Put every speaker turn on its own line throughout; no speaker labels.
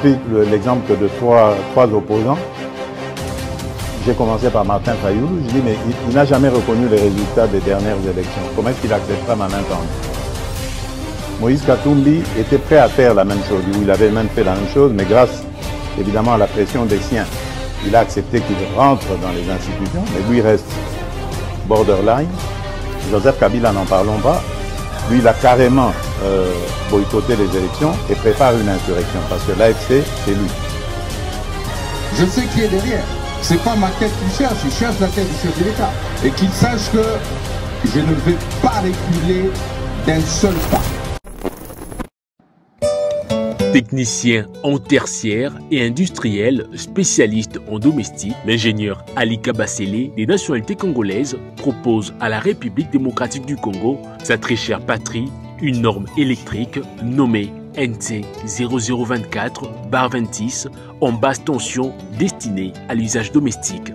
pris l'exemple de trois opposants. J'ai commencé par Martin Fayoulou. Je dis, mais il n'a jamais reconnu les résultats des dernières élections. Comment est-ce qu'il acceptera ma main tendue? Moïse Katumbi était prêt à faire la même chose. Il avait même fait la même chose, mais grâce évidemment à la pression des siens, il a accepté qu'il rentre dans les institutions, mais lui reste borderline. Joseph Kabila, n'en parlons pas. Lui, il a carrément boycotté les élections et prépare une insurrection, parce que l'AFC, c'est lui.
Je sais qui est derrière. C'est pas ma tête qu'il cherche, il cherche la tête du chef de l'État. Et qu'il sache que je ne vais pas reculer d'un seul pas.
Technicien en tertiaire et industriel spécialiste en domestique, l'ingénieur Ali Kabasele, des nationalités congolaises, propose à la République démocratique du Congo, sa très chère patrie, une norme électrique nommée NT 0024/26 en basse tension destinée à l'usage domestique.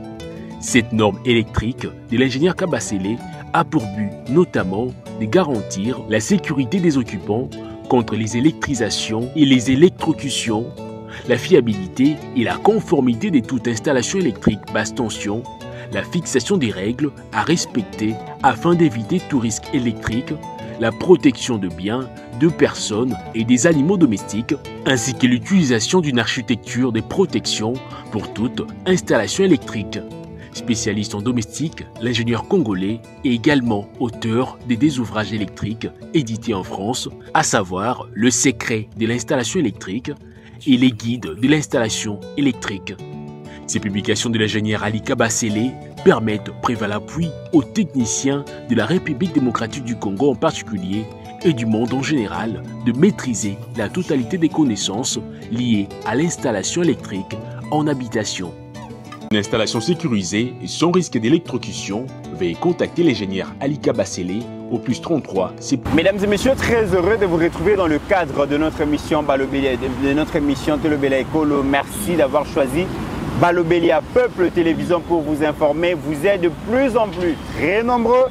Cette norme électrique de l'ingénieur Kabasele a pour but notamment de garantir la sécurité des occupants contre les électrisations et les électrocutions, la fiabilité et la conformité de toute installation électrique basse tension, la fixation des règles à respecter afin d'éviter tout risque électrique, la protection de biens, de personnes et des animaux domestiques, ainsi que l'utilisation d'une architecture de protection pour toute installation électrique. Spécialiste en domestique, l'ingénieur congolais est également auteur des ouvrages électriques édités en France, à savoir Le secret de l'installation électrique et Les guides de l'installation électrique. Ces publications de l'ingénieur Ali Kabasele permettent préval appui aux techniciens de la République démocratique du Congo en particulier et du monde en général de maîtriser la totalité des connaissances liées à l'installation électrique en habitation. Une installation sécurisée et sans risque d'électrocution, veuillez contacter l'ingénieur Ali Kabasele au +33.
Mesdames et messieurs, très heureux de vous retrouver dans le cadre de notre émission Tolobela Ekolo. Merci d'avoir choisi Balobelia Peuple Télévision pour vous informer. Vous êtes de plus en plus très nombreux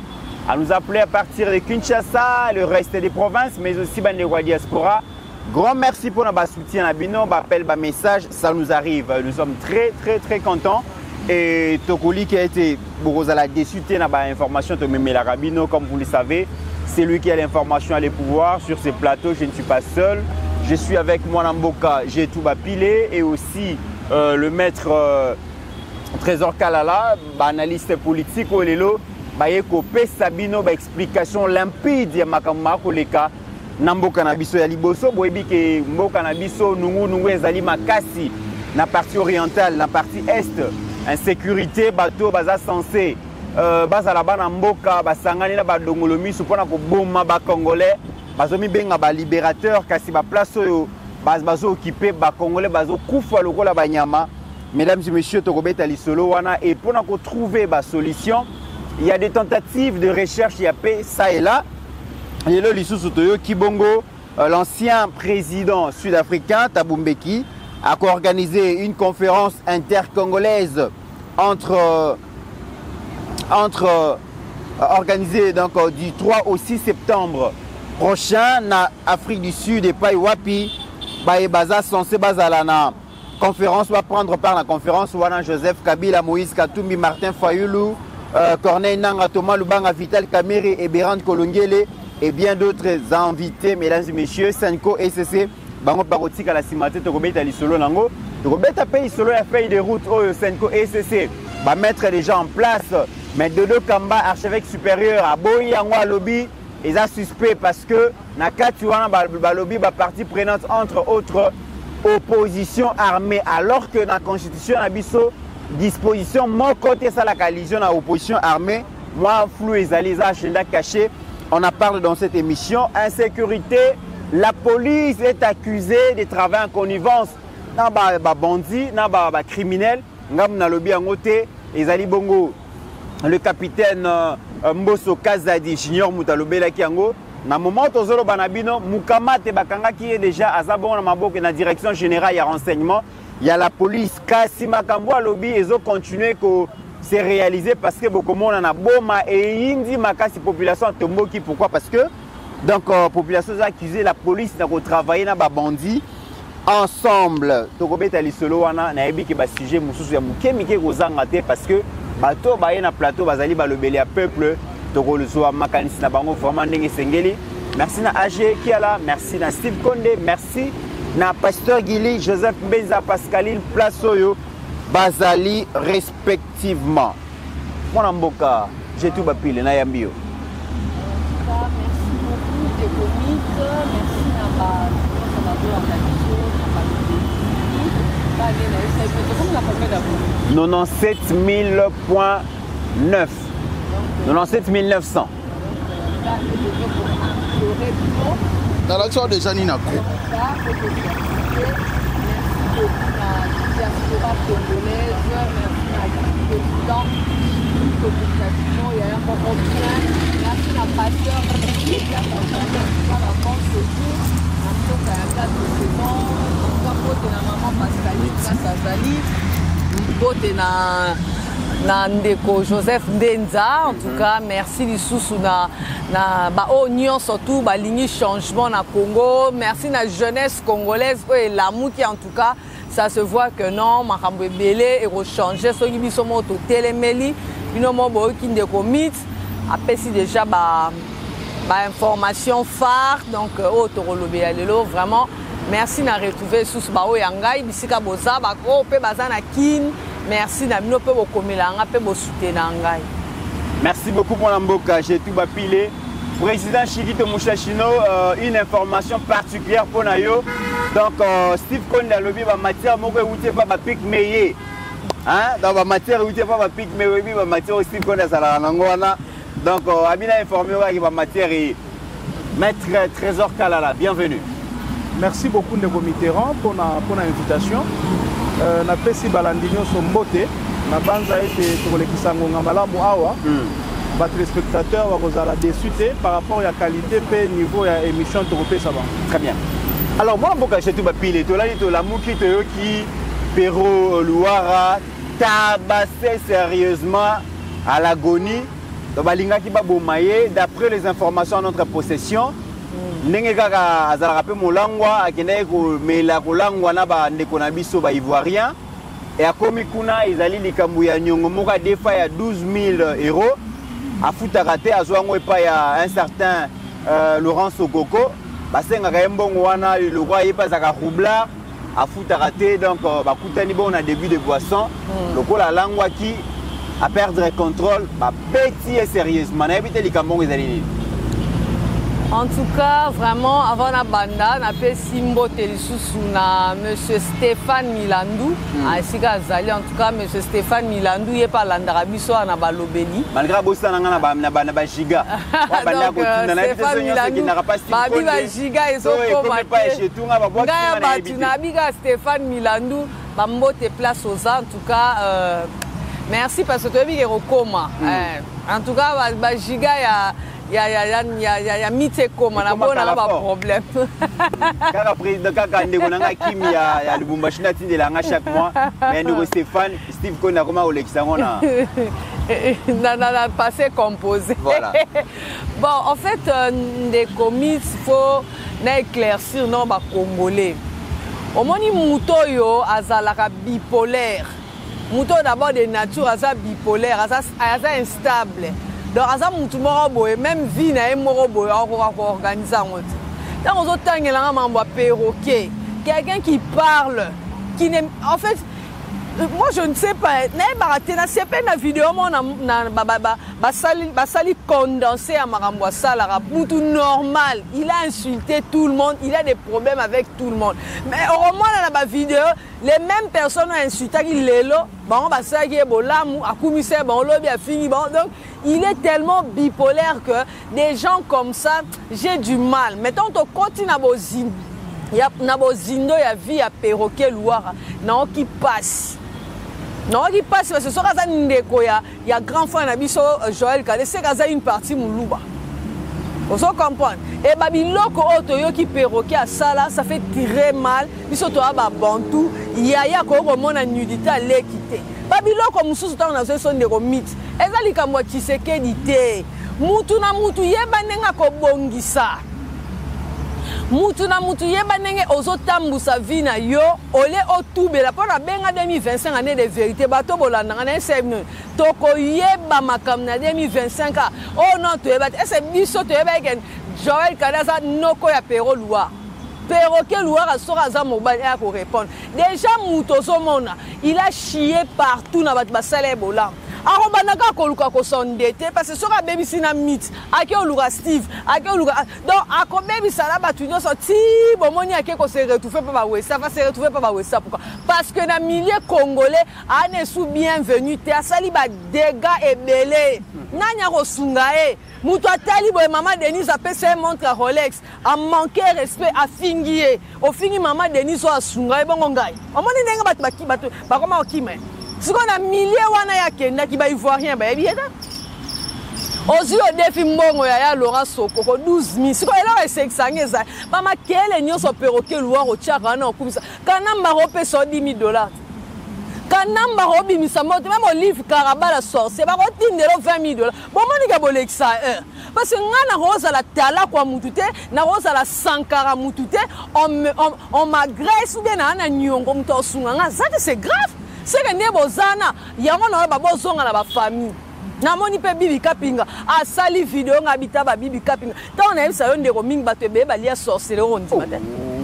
à nous appeler à partir de Kinshasa, le reste des provinces, mais aussi la diaspora. Grand merci pour notre soutien à Bino, appel, message, ça nous arrive. Nous sommes très contents. Et Tokoli qui a été déçu de l'information de Memela Rabino, comme vous le savez, c'est lui qui a l'information et les pouvoirs sur ces plateaux. Je ne suis pas seul. Je suis avec Mwanamboka, j'ai tout pilé et aussi le maître Trésor Kalala, analyste politique au Lelo, Sabino, explication limpide ya makamma koleka. Namboka na biso ya liboso boyebi ke mboka na biso nungu ezali makasi na partie orientale na partie est insécurité bato baza censé bazala bana mboka basangani na badongolo misu pona ko bomba ba congolais bazomi benga ba libérateur kasi ba place oyo bazo occuper ba congolais bazo kufa lokola banyama. Mesdames et messieurs, tokobeta lisolo wana et pona ko trouver ba solution, il y a des tentatives de recherche, il y a ça et là. Lelo Lisusu Toyo Kibongo, l'ancien président sud-africain Thabo Mbeki, a organisé une conférence intercongolaise organisée donc du 3 au 6 septembre prochain en Afrique du Sud et Paiwapi. Baza censé bazalana conférence va prendre part la conférence Wana Joseph Kabila, Moïse Katumbi, Martin Fayoulou, Corneille Nanga, Thomas Lubanga, Vital Kamerhe et Berand Kolongele et bien d'autres invités, mesdames et messieurs. Senko SCC, Bango Parotique à la Simate, Tokobeta Lisolo Nango, Tokobeta Pays Solo la feuille de route, Senko SCC, va mettre les gens en place. Mais Dodo Kamba, archevêque supérieur à Boyi Yango Lobby, ils ont suspect parce que Nakatuana Balobi, partie prenante entre autres opposition armée, alors que dans la constitution Abisso, disposition, mon côté, ça la coalition à opposition armée, moi flou et Zaliza agenda caché. On en parle dans cette émission. Insécurité, la police est accusée de travailler en connivence. Dans les bandits, dans les criminels, dans les bongo, le capitaine Mboso Kazadi, Junior Moutalobela Kiango. Dans le moment où Zolo Banabino, Mukamate Bakanga qui est déjà à Zabon, dans la direction générale, il y a renseignement. Il y a la police. Kasi Makambo lobby, ils ont continué que c'est réalisé parce que beaucoup de monde en a boma et indi makasi population tomboki. Pourquoi? Parce que donc population a accusé la police de travailler dans les bandits ensemble tokobeta lisolo wana nayebi ke ba sujet mususu ya muke mike kozanga te parce que bato baye na plateau bazali balobeli ya peuple tokolozwa makanisi na bango vraiment ndenge sengeli. Merci na AG Kiala, merci na Steve Konde, merci na Pasteur Gili, Joseph Benza, Pascaline Plasoyo bazali respectivement. Mon mboka, j'ai tout bapile na yambio. Merci beaucoup de comiques, merci na ba 97 000.9 97 900.
Dans l'action de Janine Ako.
na ndeko Joseph Ndenza, en tout cas merci lisusu na ba oignon surtout ba ligne changement na Congo, merci na jeunesse congolaise et l'amour qui en tout cas ça se voit que non makambo ebele et rechanger soki biso moto telemeli bino mo bo ki ndeko mit apesi déjà ba information phare donc au torolobe lelo vraiment merci na retrouver sous ba o yangai bisika boza ba ko pe bazana kin. Merci na bino pe bokomelanga pe bosoutenir ngai.
Merci beaucoup mon amboka, j'ai tout bapilé. Président Chikito Mouchachino, une information particulière pour Nayo. Donc Steve Konde a lobby ba matière moko outé pas ba pic meyé. Hein? Dans ba matière outé pas ba pic meyé, ba matière Steve Konde ça la ngwana. Donc Abina informé que ba matière est Maître Trésor Kalala, bienvenue.
Merci beaucoup Ndeko Mitterrand pour l'invitation. Na pesi balandinyo sombote na banza ete tolekisa ngonga malamu awa ba téléspectateurs wa kozala déçu par rapport à qualité pe niveau ya émission tokopesa ba.
Très bien. Alors moi mboka chetu ba pile to lali to la muki to yoki Pero Luara tabassé sérieusement à l'agonie to balinga ki ba bomaye d'après les informations en notre possession. Ndenge kaka azalaka pe molangwa akendaki komela kolangwa na bandeko na biso ba ivoirien et akomi kuna ezali likambo ya nyongo moko defa ya 12 000 euros afutaka te azwango epa ya un certain Laurent Sokoko basengaka ye mbongo wana lokwa ayepa azaka roublard afutaka te donc bakutani bon na début de boisson lokola alangwaki à perdre contrôle bapeti ye sérieusement nayebi te likambo ezali nini.
En tout cas, vraiment, avant la banda, on a fait Simbo Telisusu na Monsieur Stéphane Milandou. En tout cas, Monsieur Stéphane Milandou, il est pas l'Andarabiso à Nabalobeli.
Malgré Bossa na Giga.
Donc, Stéphane Milandou, Babi Giga, ils sont pas Stéphane Milandou, Bambo te place aux en tout cas, merci parce que tu as vu qu'il y a en tout cas, Giga, il y a mité comme on a pas de problème.
Car président kaka ndeko nanga kimi ya Lubumbashi na tindela nga chaque mois mais ndeko Stéphane Steve Konda comment olekisanga
na passé composé.
Voilà.
Bon en fait ndeko mit faut éclaircir non ba congolais. Omoni muto yo azalaka bipolaire. Muto d'abord de nature aza bipolaire, aza instable. Donc, même vie na morobo organiser dans aux autres perroquet, quelqu'un qui parle, qui n'aime en fait moi je ne sais pas c'est pas une vidéo basali condensé à marambo sala tout normal, il a insulté tout le monde, il a des problèmes avec tout le monde, mais au moins dans la vidéo les mêmes personnes ont insulté lelo bon basaki bolamu akumise bon lobby a fini bon. Donc il est tellement bipolaire que des gens comme ça j'ai du mal. Mettons to continue na bozin na bozindo ya vie à perroquet Luara non qui passe. Non, il passe parce que ce soir, il y a grand frère Nabiso Joël Kade, c'est une partie Moulouba. Vous comprenez? Et Babiloko Otoyo qui perroquet à ça là, ça fait très mal. Biso toa ba bantou, il y a ko mon nudité à l'équité. Babiloko Moussou dans la zone de romite. Ezali kamwa Tshisekedi te. Mutu na mutu yeba nenga ko bongisa. mutu na mutu yeba ndenge ozotambusa vie na yo ole otubela mpona benga 2025 année de vérité bato bolandanga na ese tokoyeba makambo na 2025 a oh non toyeba ese biso toyeba eke Joël Kadaza noko ya Pero Loire Perroquet Loire sera aza mobile ya ko répondre déjà mutu ozomona il a chié partout na bato basala ebola arobandaka koluka kosondete parce que soka bebisi na mythe ake oluka Steve ake oluka donc akobebisa la batu nyonso ti bomoni ake ko se retrouver pa ba wesa va se retrouver pa ba wesa pourquoi parce que na milieu congolais ane sou bienvenue te asali ba dégâts ebele nanya ko sunga e mutu atali boye mama Denise apesa montre à Rolex a manqué respect a fingié au fini mama Denise a sunga e bongo ngai omoni ndenge batu bakibatu bakoma okime. Si on a milliers wana ya kenda ki ba ivoirien ba yebieta ozi o défi mbongo ya Laurent Sokoko 12000 si ko ela esexangeza ba makele nyoso Perroquet Loire o tchaka na okumisa kanamba rope so $10,000 kanamba robi misamoto même Olive Karabala sorcier ba rotindelo $20,000 bon monika bolexa parce que ngana rosa la tala kwa mutute na rosa la sankara mutute on m'agresse ou bien na nyongo mto sunga nga ça c'est grave. C'est que nebo zana yango na ba bozonga na ba famille na moni pe bibi kapinga a sali vidéo ngabita ba bibi kapinga ta on a eu ça yon de roming bato be ba lia sorcellerie on dit matin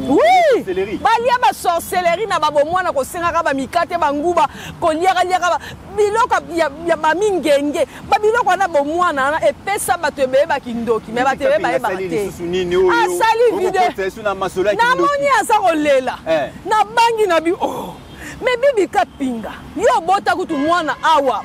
oui ba lia ba sorcellerie na ba bomwana ko senga ka ba mikate ba nguba ko lia ka biloko ya ba mingenge ba biloko na bomwana na epesa bato be ba kindoki me bato be ba te a sali vidéo na moni asa ko lela na bangi na bi oh mais bibi kapinga yo bota kutu mwana awa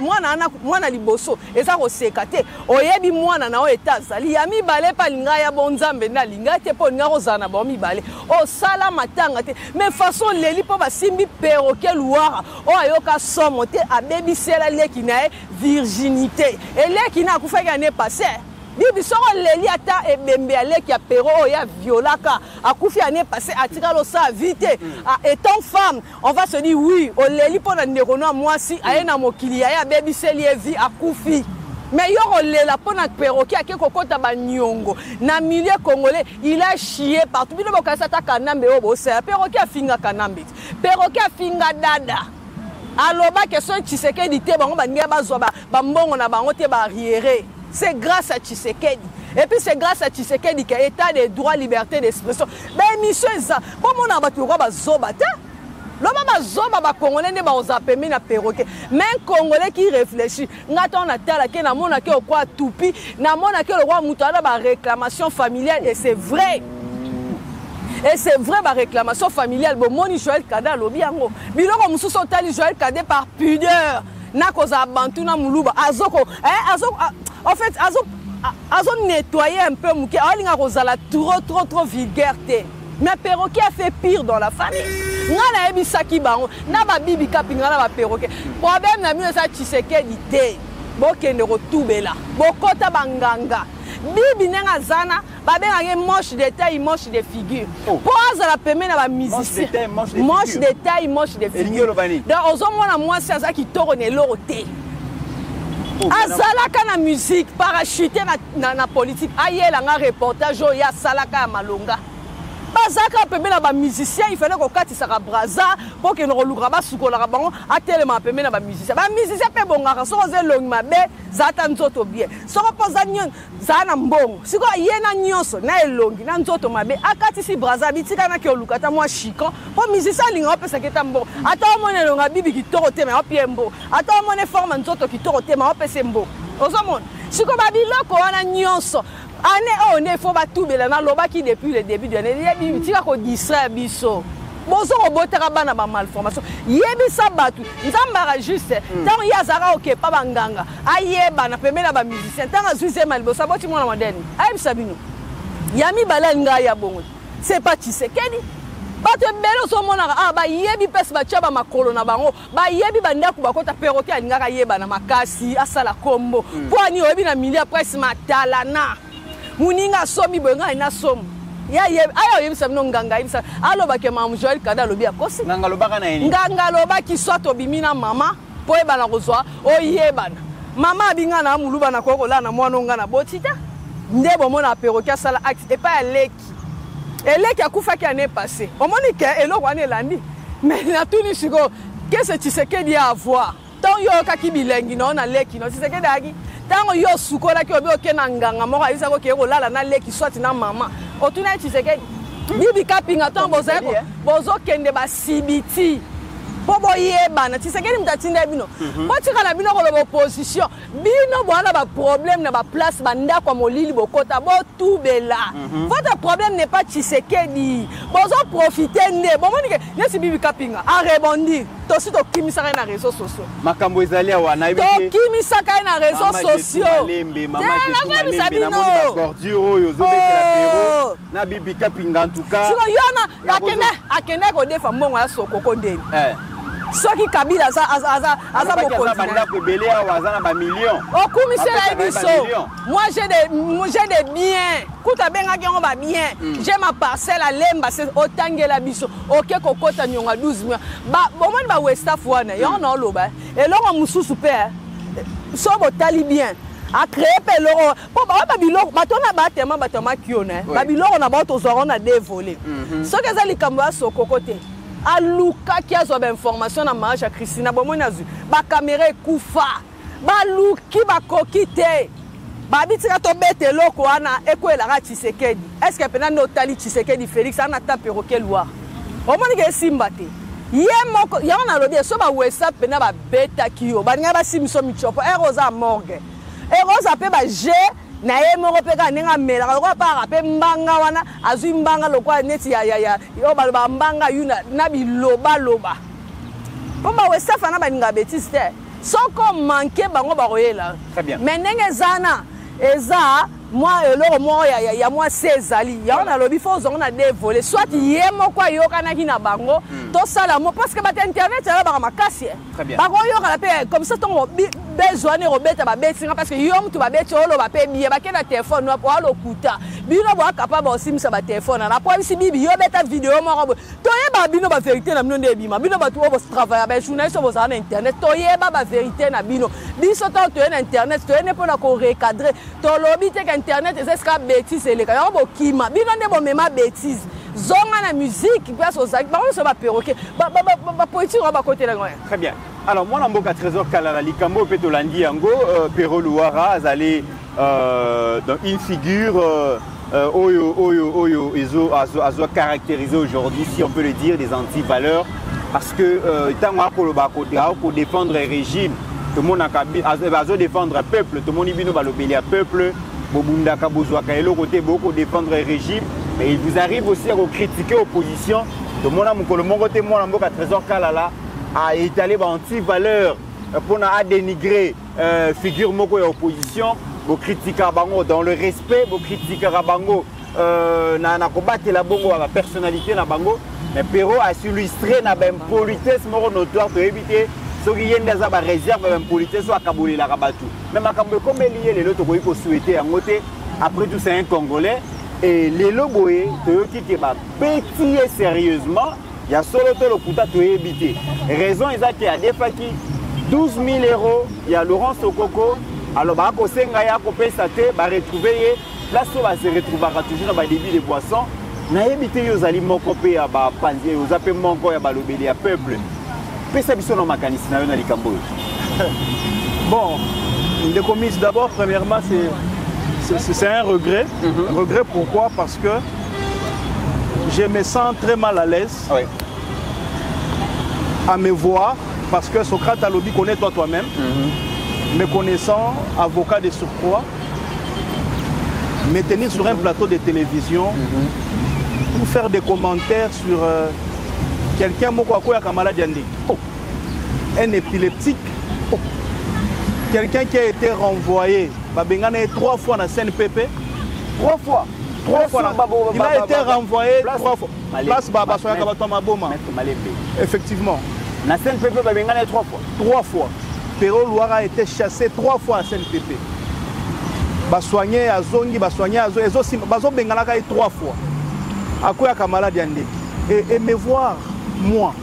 mwana liboso eza ko sekate oyebi mwana na o etazali ya mibale pa linga ya bonzambe na linga te po linga kozana ba mibale o sala matanga te mais façon leli po basimbi Perroquet Loire o ayoka somo te abebi sela leki na virginité eleki na kufaka ne passé bibi soko leli ata ebembe aleki ya Pero ya violaka akufi année passée atika lo sa vite étant femme on va se dire oui o leli pona ndeko na mwasi ayena mokili ya bebi seli vie akufi mais yo lela pona Perroquet ake kokota ba nyongo na milieu congolais il a chié partout bino bokasa ta kanambe o bosa Perroquet afinga kanambe Perroquet afinga dada aloba que so Tshisekedi te bango bangia bazwa ba mbongo na bango te ba riere. C'est grâce à Tshisekedi. Et puis c'est grâce à Tshisekedi qu'il y a état de droit, liberté d'expression. Mais monsieur ça, comment on a battu quoi bazobata? L'homme bazoba ba congolais ne ba ozapemi na Perroquet. Mais un congolais qui réfléchit, ngaton na tala ke na mona ke okwa tupi, na mona ke le roi mutala ba réclamation familiale et c'est vrai. Et c'est vrai ma réclamation familiale bon moni Joël Kada lobi yango. Biloko mususu tali Joël Kada par pudeur. Na koza bantu na muluba azoko en fait azo nettoyer un peu muke alinga kozala trop vulgaire te mais Perroquet a fait pire dans la famille ngana ebisaki bango na ba bibi kapinga na ba Perroquet problème na mino sa Tshisekedi te bokende kotubela bokota banganga bibi nenga zana babengaki moche de taille moche de figure po azala peme na ba musicien moche de taille moche de figure donc ozomona mwasi aza kitoko na eloko te azalaka na musique parachuté na politique ayelanga reportage oyo asalaka ya malonga bazaka pembe na ba musicien il fallait ko katisaka braza pour que no luka basukola bango atelema pembe na ba musicien pe bongaka soko zelongi mabe zata nzoto bien soko poza nyon za na mbongo siko yena nyonso na elongi na nzoto mabe akatisi braza bitika na ke luka ta mwa chikon po musicien linga pesa keta mbongo ata mone longa bibi kitoko te ma opiembo ata mone forme nzoto kitoko te ma opese mbo ozomona siko babiloko wana nyonso ane on faut batubela na lobaki depuis le début de l'année yebi tika ko distraire biso bozo ko botaka bana ba malformation yebi sabatu nzambara juste tant yazara OK pa banganga ayeba na pembe na ba musicien tant azuise malbo saboti mwana moderne ayeb sabino yami balenga ya bongo c'est pas Tshisekedi bato belo so mona ba yebi pes ba chaba makolo na bango ba yebi bandaku bakota Perroquet alingaka yeba na makasi asala kombo poani oyebi na milia presse matalana muninga somi bonga ina somo ya ye ayo yebisa mno nganga yebisa aloba ke mamu Joël Kada lobi akosi nganga lobaka na yeni nganga loba ki soit obimina mama po eba na kozwa oyebana mama binga na muluba na kokola na mwana nga na botita ndebo mona Perroquet sala acte et pas leki eleki akufaki année passée omoni ke eloko wana elandi mais natuni siko qu'est-ce que Tshisekedi a à voir tant yo kaki bilengi no na leki no Tshisekedi aki tango yo sukolaki obi okena nganga moko ayisa ko ke kolala na leki soit na mama otuna Tshisekedi bibi kapinga tant bozo kende ba sibiti Bobo yebana Tshisekedi mtatinda bino botika na bino ko opposition bino bwana ba problème na ba place banda kwa molili bokota bo tubela votre problème n'est pas Tshisekedi bozo profiter nde bomoni ke nesi bibi kapinga a rebondir to si to kimisa na réseaux sociaux
makambo ezali wana
to kimisa ka na réseaux sociaux
mama Jesuma na bordure oyo zo betela pero na bibi kapinga en tout cas
siko yona akene ko defa mbongo ya sokoko ndeni soki Kabila aza mokonzi
banda ko belé aza na ba millions
okumisela biso moi j'ai des biens kuta benga ki ba bien j'ai ma parcelle à Lemba c'est otangela biso oke kokota nyonga 12 millions ba bomoni ba West Africa yo na loba eloko mususu pe so botali bien a créé peloro po ba biloko batona batema batoma kiona ba biloko na bato zoro na dévoler soki eza likambo ya sokokote aluka qui a zo information na marche à Christina bomoni azu ba caméra ekufa ba luki ba kokite ba bitika to bete loko wana ekoela ka Tshisekedi est-ce que pena no tali Tshisekedi Félix ana ta perroquet loire omoni ke simbate yemoko yana lobi so ba WhatsApp pena ba beta kiyo ba nga ba simso michopo eroza morgue eroza pe ba je na ye moko pe ka nenga mela ko pa pe mbanga wana azwi mbanga lokwa neti ya yo baloba mbanga yuna na biloba loba pomba wesa fana baninga betiste soko manke bango ba royela
très bien
mais nenga zana eza moi eloko mo ya moi sezali ya on a lobi fo zonga na dévoler soit ye moko yokana ki na bango to sala mo parce que ba internet ya ba makasi ba ko yokala pe comme ça ton besoin ne robeta ba betinga parce que yo mtu ba beti olo ba pe biye ba kena téléphone no po alo kuta bino bo capable aussi misa ba téléphone na po bisi bibi yo beta vidéo mo ko to ye ba bino ba vérité na bino nde bima bino ba to bo travailler ba journaliste bo za na internet to ye ba vérité na bino biso to na internet to ne pona ko recadrer to lobi te ka internet ezeka bêtise eleka yo bo kima bino nde bo mema bêtise zonga na musique place aux actes ba so ba perroquet ba poétique ba côté la
très bien. Alors moi Mboka Trésor Kalala likambo pe to landi yango Pero Luara azali dans une figure oyo azo caractérisé aujourd'hui si on peut le dire des anti-valeurs parce que tant akoloba ko défendre le régime tout le monde a défendre le peuple tout le monde ibino balobeli à peuple bobunda ka bozwaka elo côté beaucoup défendre le régime mais il vous arrive aussi à critiquer l'opposition tout le monde a mokolo moko te moi Mboka Trésor Kalala a étalé anti-valeur pour dénigrer figure moko et opposition, vous critiquez bango dans le respect, vous critiquez bango na combattre la bongo à la personnalité na bango, mais Pero a illustré na ben politesse moko notoire pour éviter ceux qui viennent dans la réserve ben politesse soit kaboli la rabatu. Mais makambo comme lié les autres ko souhaiter en côté après tout c'est un Congolais et les loboé qui va pétiller sérieusement. Il y a solo le kuta to éviter. Raison exacte à des faki 12 000 €. Il y a Laurent Sokoko. Alors bah ko senga ya ko pesa te ba retrouver là so va se retrouver toujours dans débit de boissons. Na éviter yo zali moko pe ya ba panzi yo zape moko ya ba lobeli ya peuple. Pesa biso no makanisi na yo na likambo.
Bon, les commis d'abord premièrement c'est un regret. Un regret pourquoi? Parce que je me sens très mal à l'aise à me voir parce que Socrate Alobi connaît toi-même, me connaissant, avocat de surcroît, me tenir sur un plateau de télévision pour faire des commentaires sur quelqu'un un épileptique, quelqu'un qui a été renvoyé, 3 fois dans la CNPP,
3 fois.
3 fois. Il a été renvoyé 3 fois. Place Baba Soyaka Batoma Boma. Effectivement.
La CNPP va venir 3 fois.
3 fois. Pero Luara a été chassé 3 fois à CNPP. Basoigné à Zongi, Basoigné à Zongi. Baso Bengalaka 3 fois. À quoi Kamala Diandé. Et me voir, moi,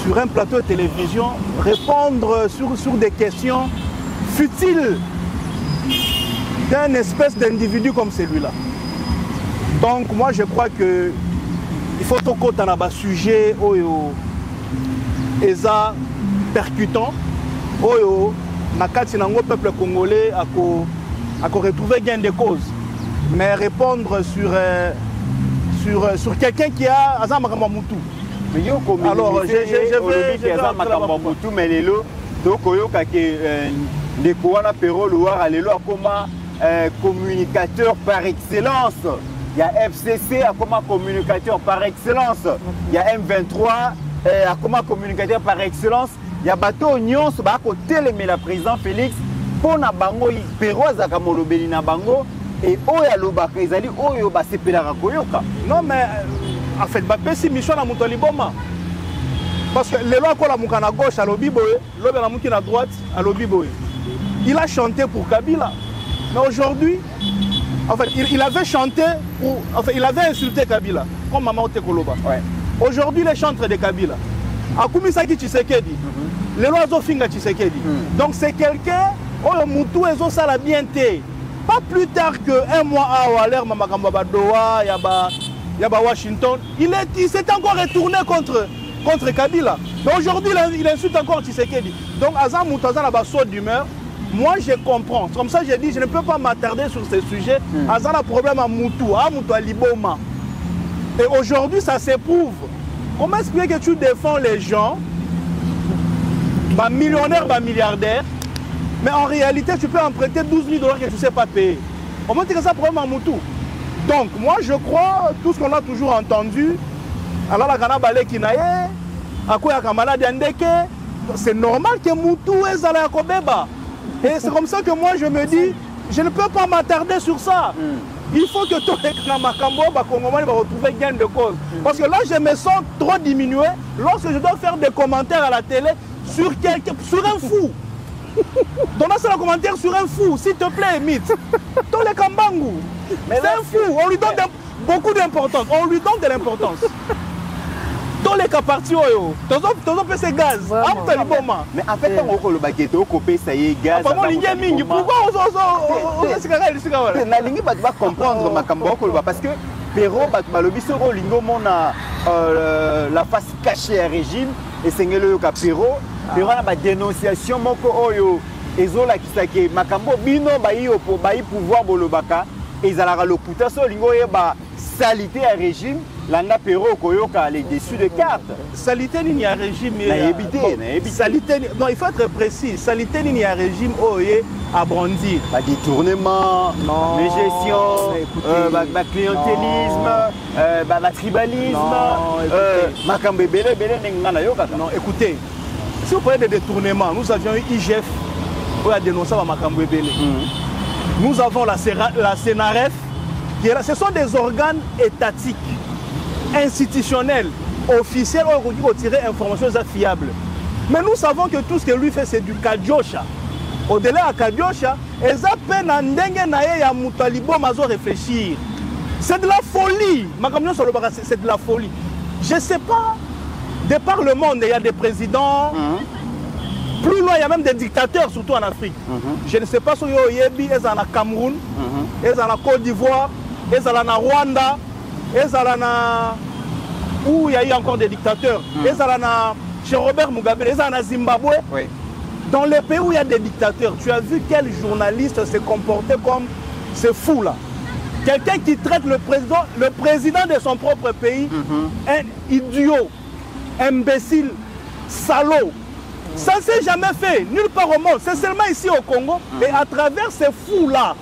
sur un plateau de télévision, répondre sur des questions futiles d'un espèce d'individu comme celui-là. Donc moi je crois que il faut tout compte dans un sujet eza percutant na kati nango peuple congolais a retrouver gain de cause, mais répondre sur quelqu'un qui a Azam Makamoutou.
Alors je vais Makamoutou mais lelo donc oyoka ke ndeko wana Pero Loire lelo akoma communicateur par excellence. Il y a FCC comme communicateur par excellence. Il y a M23 comme communicateur par excellence. Il y a Bateau Nyons, côté le président Félix, pour na bango Pero Azaka Molobeli na bango et Oya Lobaka Ezali Oyo Basepela Koyoka.
Non mais en fait Bapesi mission na Moutoli Boma. Parce que les lois qu'on a à gauche à l'Obiboé, l'autre à droite à l'Obiboé. Il a chanté pour Kabila. Mais aujourd'hui, en fait, il avait chanté pour. Enfin, il avait insulté Kabila, comme Maman Tekoloba. Ouais. Aujourd'hui, il est chanteur de Kabila. Akumisaki Tshisekedi, les loiseaux Finga Tshisekedi. Donc, c'est quelqu'un, oh, Moutou et ça la bien té. Pas plus tard qu'un mois à l'air, Mamakamba Doha, Yaba Washington, il s'est encore retourné contre Kabila. Donc, aujourd'hui, il insulte encore Tshisekedi. Donc, Azam Moutou a la saut d'humeur. Moi, je comprends. Comme ça, j'ai dit, je ne peux pas m'attarder sur ces sujets. Azan a problème à Moutou, à Liboma. Et aujourd'hui, ça s'éprouve. Comment expliquer que tu défends les gens, millionnaires, milliardaires, mais en réalité, tu peux emprunter 12 000 $ que tu ne sais pas payer. Comment tu as ça problème à Moutou? Donc, moi, je crois, tout ce qu'on a toujours entendu, alors la Ghana Balé Kinaye, à quoi il y a malade c'est normal que Moutou est à la Kobeba. Et c'est comme ça que moi je me dis, je ne peux pas m'attarder sur ça. Il faut que tous les Makambo vont retrouver gain de cause. Parce que là, je me sens trop diminué lorsque je dois faire des commentaires à la télé sur un fou. Donne-moi un commentaire sur un fou, s'il te plaît, Mythe. Tous les Kambangu. C'est un fou, on lui donne beaucoup d'importance. On lui donne de l'importance. Dans les cas partis, tu as fait ces gaz.
Mais en fait, on a fait ces gaz.
Pourquoi
on va comprendre parce que Pero la face cachée à régime et c'est le cas Pero a une dénonciation et zola qui s'est Makambo bino pour pouvoir bolobaka et ils allaient le putain sur lingo salité à régime. L'anda Pero Koyoka les dessus de cartes.
Salité n'y a régime. Salité non, il faut être précis. Salité n'y a régime à brandir.
Détournement, les gestions, clientélisme, tribalisme,
non, écoutez, si vous parlez de détournement, nous avions eu IGF qui a dénoncé Makambo Bele. Nous avons la CNRF, ce sont des organes étatiques, institutionnels, officiels, qui ont tiré informations fiables. Mais nous savons que tout ce que lui fait, c'est du Kadiosha. Au-delà de Kadiosha, réfléchir. C'est de la folie. C'est de la folie. Je ne sais pas, de par le monde, il y a des présidents. Plus loin, il y a même des dictateurs, surtout en Afrique. Je ne sais pas si il y a au Cameroun, il y a en Côte d'Ivoire, il y a en Rwanda, il y a où il y a eu encore des dictateurs. Il y a chez Robert Mugabe, il y a en Zimbabwe. Oui. Dans les pays où il y a des dictateurs, tu as vu quel journaliste s'est comporté comme ce fou-là. Quelqu'un qui traite le président de son propre pays, un idiot, imbécile, salaud. Ça ne s'est jamais fait, nulle part au monde. C'est seulement ici au Congo. Et à travers ces fous-là,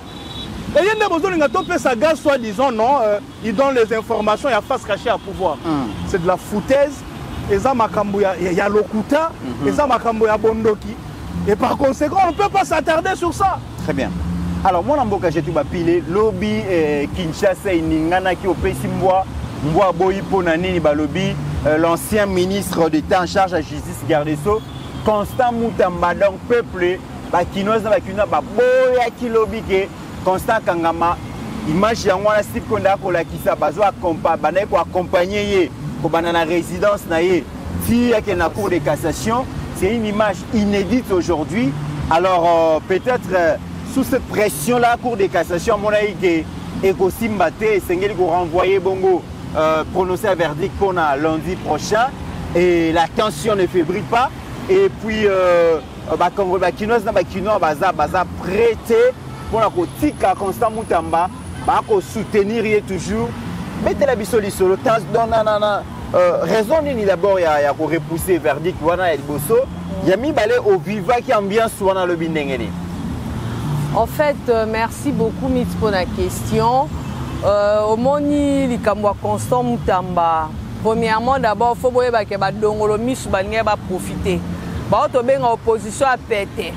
et il y a des besoins de sa gaz, soi-disant, non, ils donnent les informations, il y a face cachée à pouvoir. C'est de la foutaise. Et ça, il y a Lokuta, et ça, il y a Bondoki. Et par conséquent, on ne peut pas s'attarder sur ça.
Très bien. Alors, moi, je suis pile lobby Kinshasa et Ningana qui au Pessimbois, Mboa Boyi Ponani Balobi, l'ancien ministre d'État en charge de la justice Gardesso, Constant Moutamba, donc peuple, Bakinoz, Bakina, Baboya Kilobi, Constant Kangama, image Yangwana Steve Konda, Kolakisa, Bazo accompagner pour la résidence, si il y a cour de cassation, c'est une image inédite aujourd'hui. Alors, peut-être sous cette pression-là, cour de cassation, mon avis, ekosimba te esengeli ko renvoyer bongo prononcer un verdict pour lundi prochain et la tension ne fébrile pas et puis Congo bakinoise na bakinois baza prêté pour la kotika Constant Mutamba ba ko soutenir toujours mettez la biso lisolo raison ni d'abord ya ko repousser verdict wana ya liboso ya mibale au viva qui ambiance wana le bindengeli.
En fait, merci beaucoup Mitz pour la question. Au moni likamwa Constant Mutamba. Premièrement, d'abord, il faut que ba dongolo misu ba profiter. Ba to benga opposition a pété.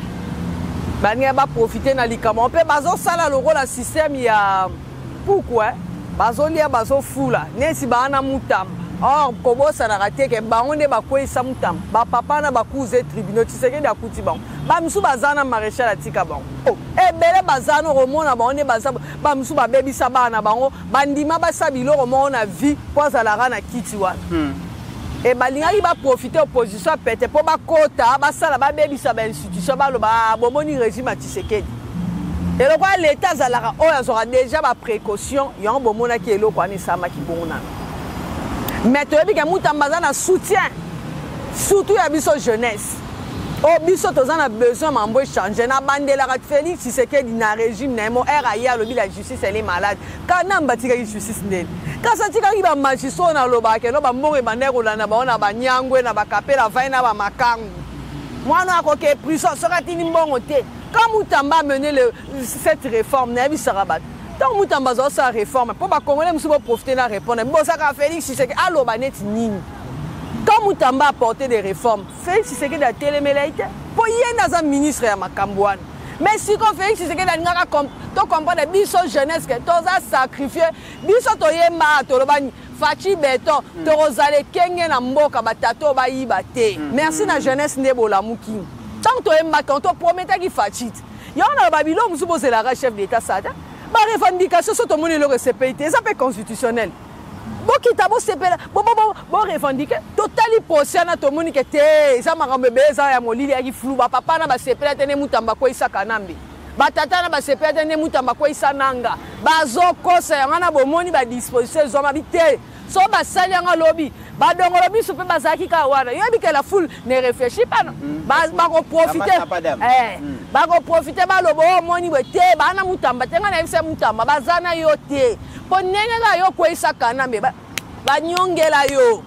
Ba profiter na likamwa. On peut bazo sala le rôle système ya pourquoi bazo lia bazo fula. Nesi ba na Mutamba. Or kobo ça na raté que ba onde ba ko isa Mutamba. Ba papa na ba kuze tribunal Tshisekedi da kuti ba. Ba misu bazana maréchal atika ba. Ebele bazano romona ba on baza ba misu ba bebi sabana bango bandima ba sabilo romona vie pour ça la na kiti wana. Et balinga ba profiter opposition pété pour ba kota ba sala ba bebi sa ba institution ba lo ba bomoni régime Tshisekedi. Et le quoi l'état zalara o azora déjà ba précaution yon bomona ki eloko ani sama ki bonna. Mais tu as vu que Mutamba na soutien surtout ya biso jeunesse. Oh, biso tozan a besoin mambo changer na bandela rat Félix Tshisekedi na régime na mo RAIA lobi la justice elle est malade. Kana mbatika justice ndeli. Kasa tika ki ba magistrat na loba ke no ba mbongo bandeko na ba ona ba nyangwe na ba kapela vai na ba makangu. Mwana akoke prison sera tini mbongo te. Quand Mutamba mener cette réforme na bi sarabat. Tant Mutamba zo sa réforme pour ba congolais musu ba profiter na répondre. Bon ça ka Félix Tshisekedi aloba net nini. Quand Mutamba a porté des réformes, Félix Tshisekedi a télémélaïté. Pour y aller dans un ministre à Makambouane. Mais si quand Félix Tshisekedi a comprendre que biso jeunesse que tous a sacrifié, biso to yemba to lobani fachi beton to rozale kenge na mboka batato ba yibate. Merci na jeunesse ndebola muki. Tant to yemba quand to promettait qu'il fachi. Y a Babylone musu poser la chef d'état ça. Ba revendication so to moni le CPT, ça fait constitutionnel. Bokita bo sepela bo revendiquer totali procès na to moni kete za makambe beza ya molili ya flou ba papa na ba sepela tene Mutamba ko isa kanambe ba tata na ba sepela tene Mutamba ko isa nanga bazo kosa ya na bo moni ba disposition zo mabite so ba sali nga lobby ba dongo lobby so pe bazaki ka wana yebi que la foule ne réfléchit pas ba ko profiter ba ko profiter ba lobo moni bete ba na Mutamba tenga na bisa Mutamba bazana yote po nenga yo ko isa kanambe banyongela yo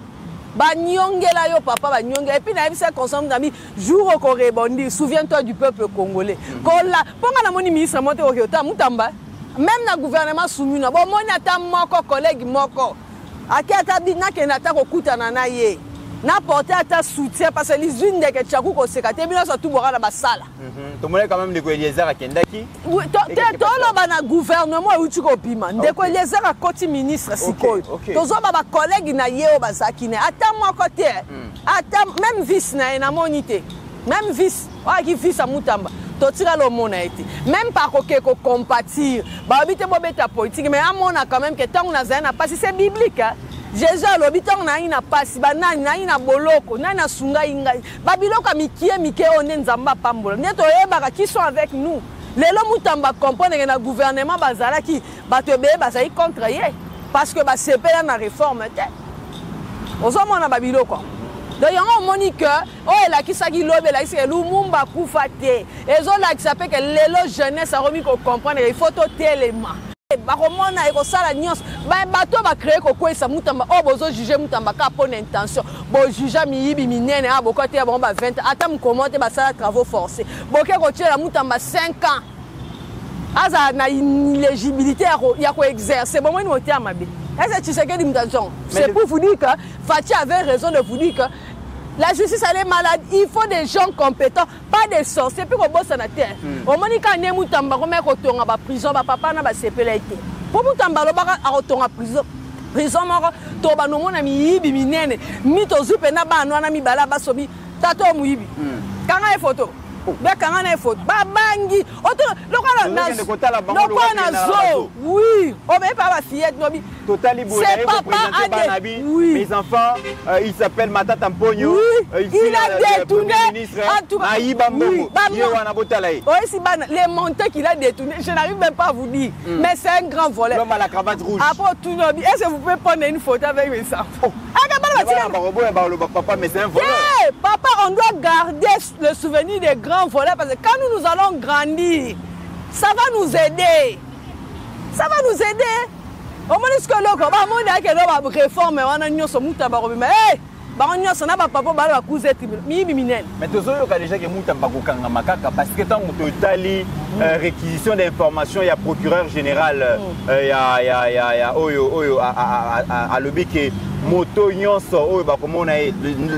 papa banyongela et puis na bisa consomme d'ami jour ko rebondi souviens-toi du peuple congolais kola ponga na moni ministre monte ko ta Mutamba même na gouvernement soumis na bon moni ata moko collègue moko akata bina ke na ta ko kutana na ye na porter ata soutien parce que les unes de que tchakou ko sekate bino so tout bora na basala
to mole quand même de ko Eliezer akendaki
to lo bana gouvernement uti ko pima de ko Eliezer a koti ministre sikoyo to zo ba collègue na yeo bazaki ne ata moko te ata même vice na monité même vice wa ki vice a Mutamba to tira lo mona été même pas ko compatir ba bité bobeta politique mais amona quand même que tant na zana parce que c'est biblique Jésus l'habitant na ina pasi banani na ina boloko na na sunga inga babiloko mikie one nzamba pambola neto yebaka qui sont avec nous lelo Mutamba comprendre que na gouvernement bazala ki bato be bazai contre ye parce que ba sepela na réforme te ozomona babiloko donc on moni que oh la ki saki lobe la c'est Lumumba kufa te ezo la ki s'appelle que lelo jeunesse a remis ko comprendre il faut to téléma bakomona ekosala nyonso bato bakréer kokwesa Mutamba o bozo juger Mutamba ka pona intention bo juger miyibi minene a bokote ya ba 20 ata mkomote basala travaux forcés boke kotiela Mutamba 5 ans aza na inéligibilité ya ko exercer bon moi ni motia mabe est-ce Tshisekedi mutajon c'est pour vous dire que Fachi avait raison de vous dire que la justice elle est malade, il faut des gens compétents, pas des sorciers. Puis qu'on bosse na terre. Au moment où on est Mutamba, on met retourner à prison, papa n'a pas CPLT. Pour Mutamba, on va retourner à prison. Prison mort, toba no mona mi yibi minene, mi to zupe na ba no na mi bala basobi, tato mu yibi. Kanga e photo. bekanga na faute babangi lokola na zo oui obe pa ba fillette nobi
Totali Boulaye mes enfants il s'appelle Matata Mpogno
il a détourné
en tout cas
les montées qu'il a détourné je n'arrive même pas à vous dire mais c'est un grand voleur
l'homme à la cravate rouge
après tout nobi est-ce que vous pouvez prendre une photo avec mes enfants
papa mais c'est un voleur
papa on doit garder le souvenir des grands voleurs parce que quand nous allons grandir ça va nous aider au moins ce que l'on va monter que l'on va réformer on a une chose muta barobi mais on a son papa ba cousin minel
mais tous ceux déjà que muta bakokanga makaka parce que tant totali réquisition d'informations il y a procureur général il y a oyo à lobi que moto nyonso oyo bakomona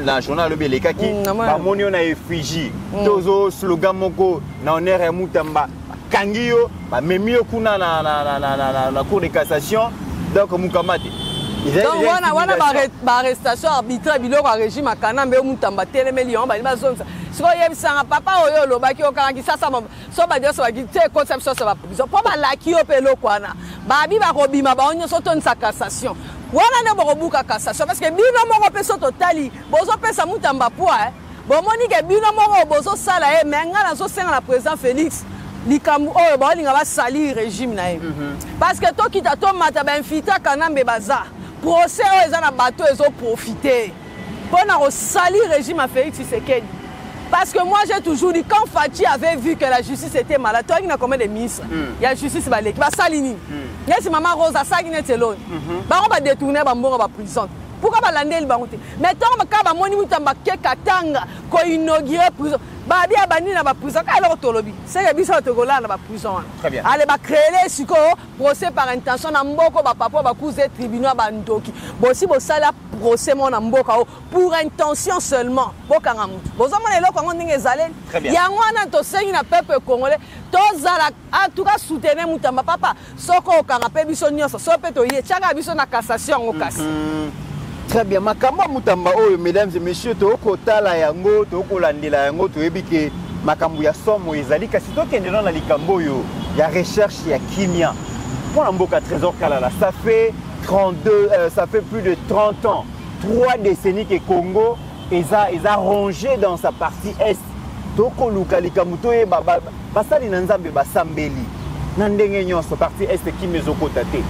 na journal lobi lekaki bamoni on a effigie tozo slogan moko na honneur ya mutamba Kangio, memio kuna na cour de cassation, donc Mukamati.
Donc wana ba arrestation arbitraire biloko a régime à Kanambe Mutamba telemelion ba zone. Si vous yebisanga papa oyo lobaki okangi sasa so ba dio so ba te conception so ba prison. Po ba laki o pelo kwana. Ba bi ba kobima ba onyo so ton sa cassation. Wana ne bo buka cassation parce que bino moko peso totali bozo pesa Mutamba poa bon moni ke bino moko bozo sala e menga na so senga la président Félix likambu oyo balinga basali régime na ye parce que to kita to mata ba infita Kanambe baza procès oyo eza na bateau ezo profiter pona ko sali régime à Félix Tshisekedi parce que moi j'ai toujours dit quand Fachi avait vu que la justice était malade toi il n'a combien de ministres il y a justice baleki basali nini yesi maman Rosa saki neteloni ba ko ba détourner ba mbongo ba prison pourquoi ba landeli bango te mais tant ka ba moni Mutamba ke katanga ko inaugurer prison ba dia bani na ba prison ka eloko tolobi c'est que biso to gola na ba prison
très bien
allez ba créer siko procès par intention na mboko ba papa ba couser tribunal ba ndoki bo si bo sala procès mon na mboka pour intention seulement bokanga mutu bozo mona eloko ngo ndinge ezaleli yango wana to sengi na peuple congolais to zala en tout cas soutenir Mutamba papa soko okanga pe biso nyonso so pe to ye chaka biso na cassation ngo kasi.
Très bien, Makamba Mutamba oyo mesdames et messieurs toko tala yango toko landela yango toyebi ke makambo ya somo ezali kasi to kende na likambo yo ya recherche ya kimia. Pour la mboka trésor kalala ça fait plus de 30 ans, 3 décennies que Congo eza rongé dans sa partie est. Toko luka likambo toye basali na nzambe basambeli. Na ndenge nyonso partie est qui mezokota te.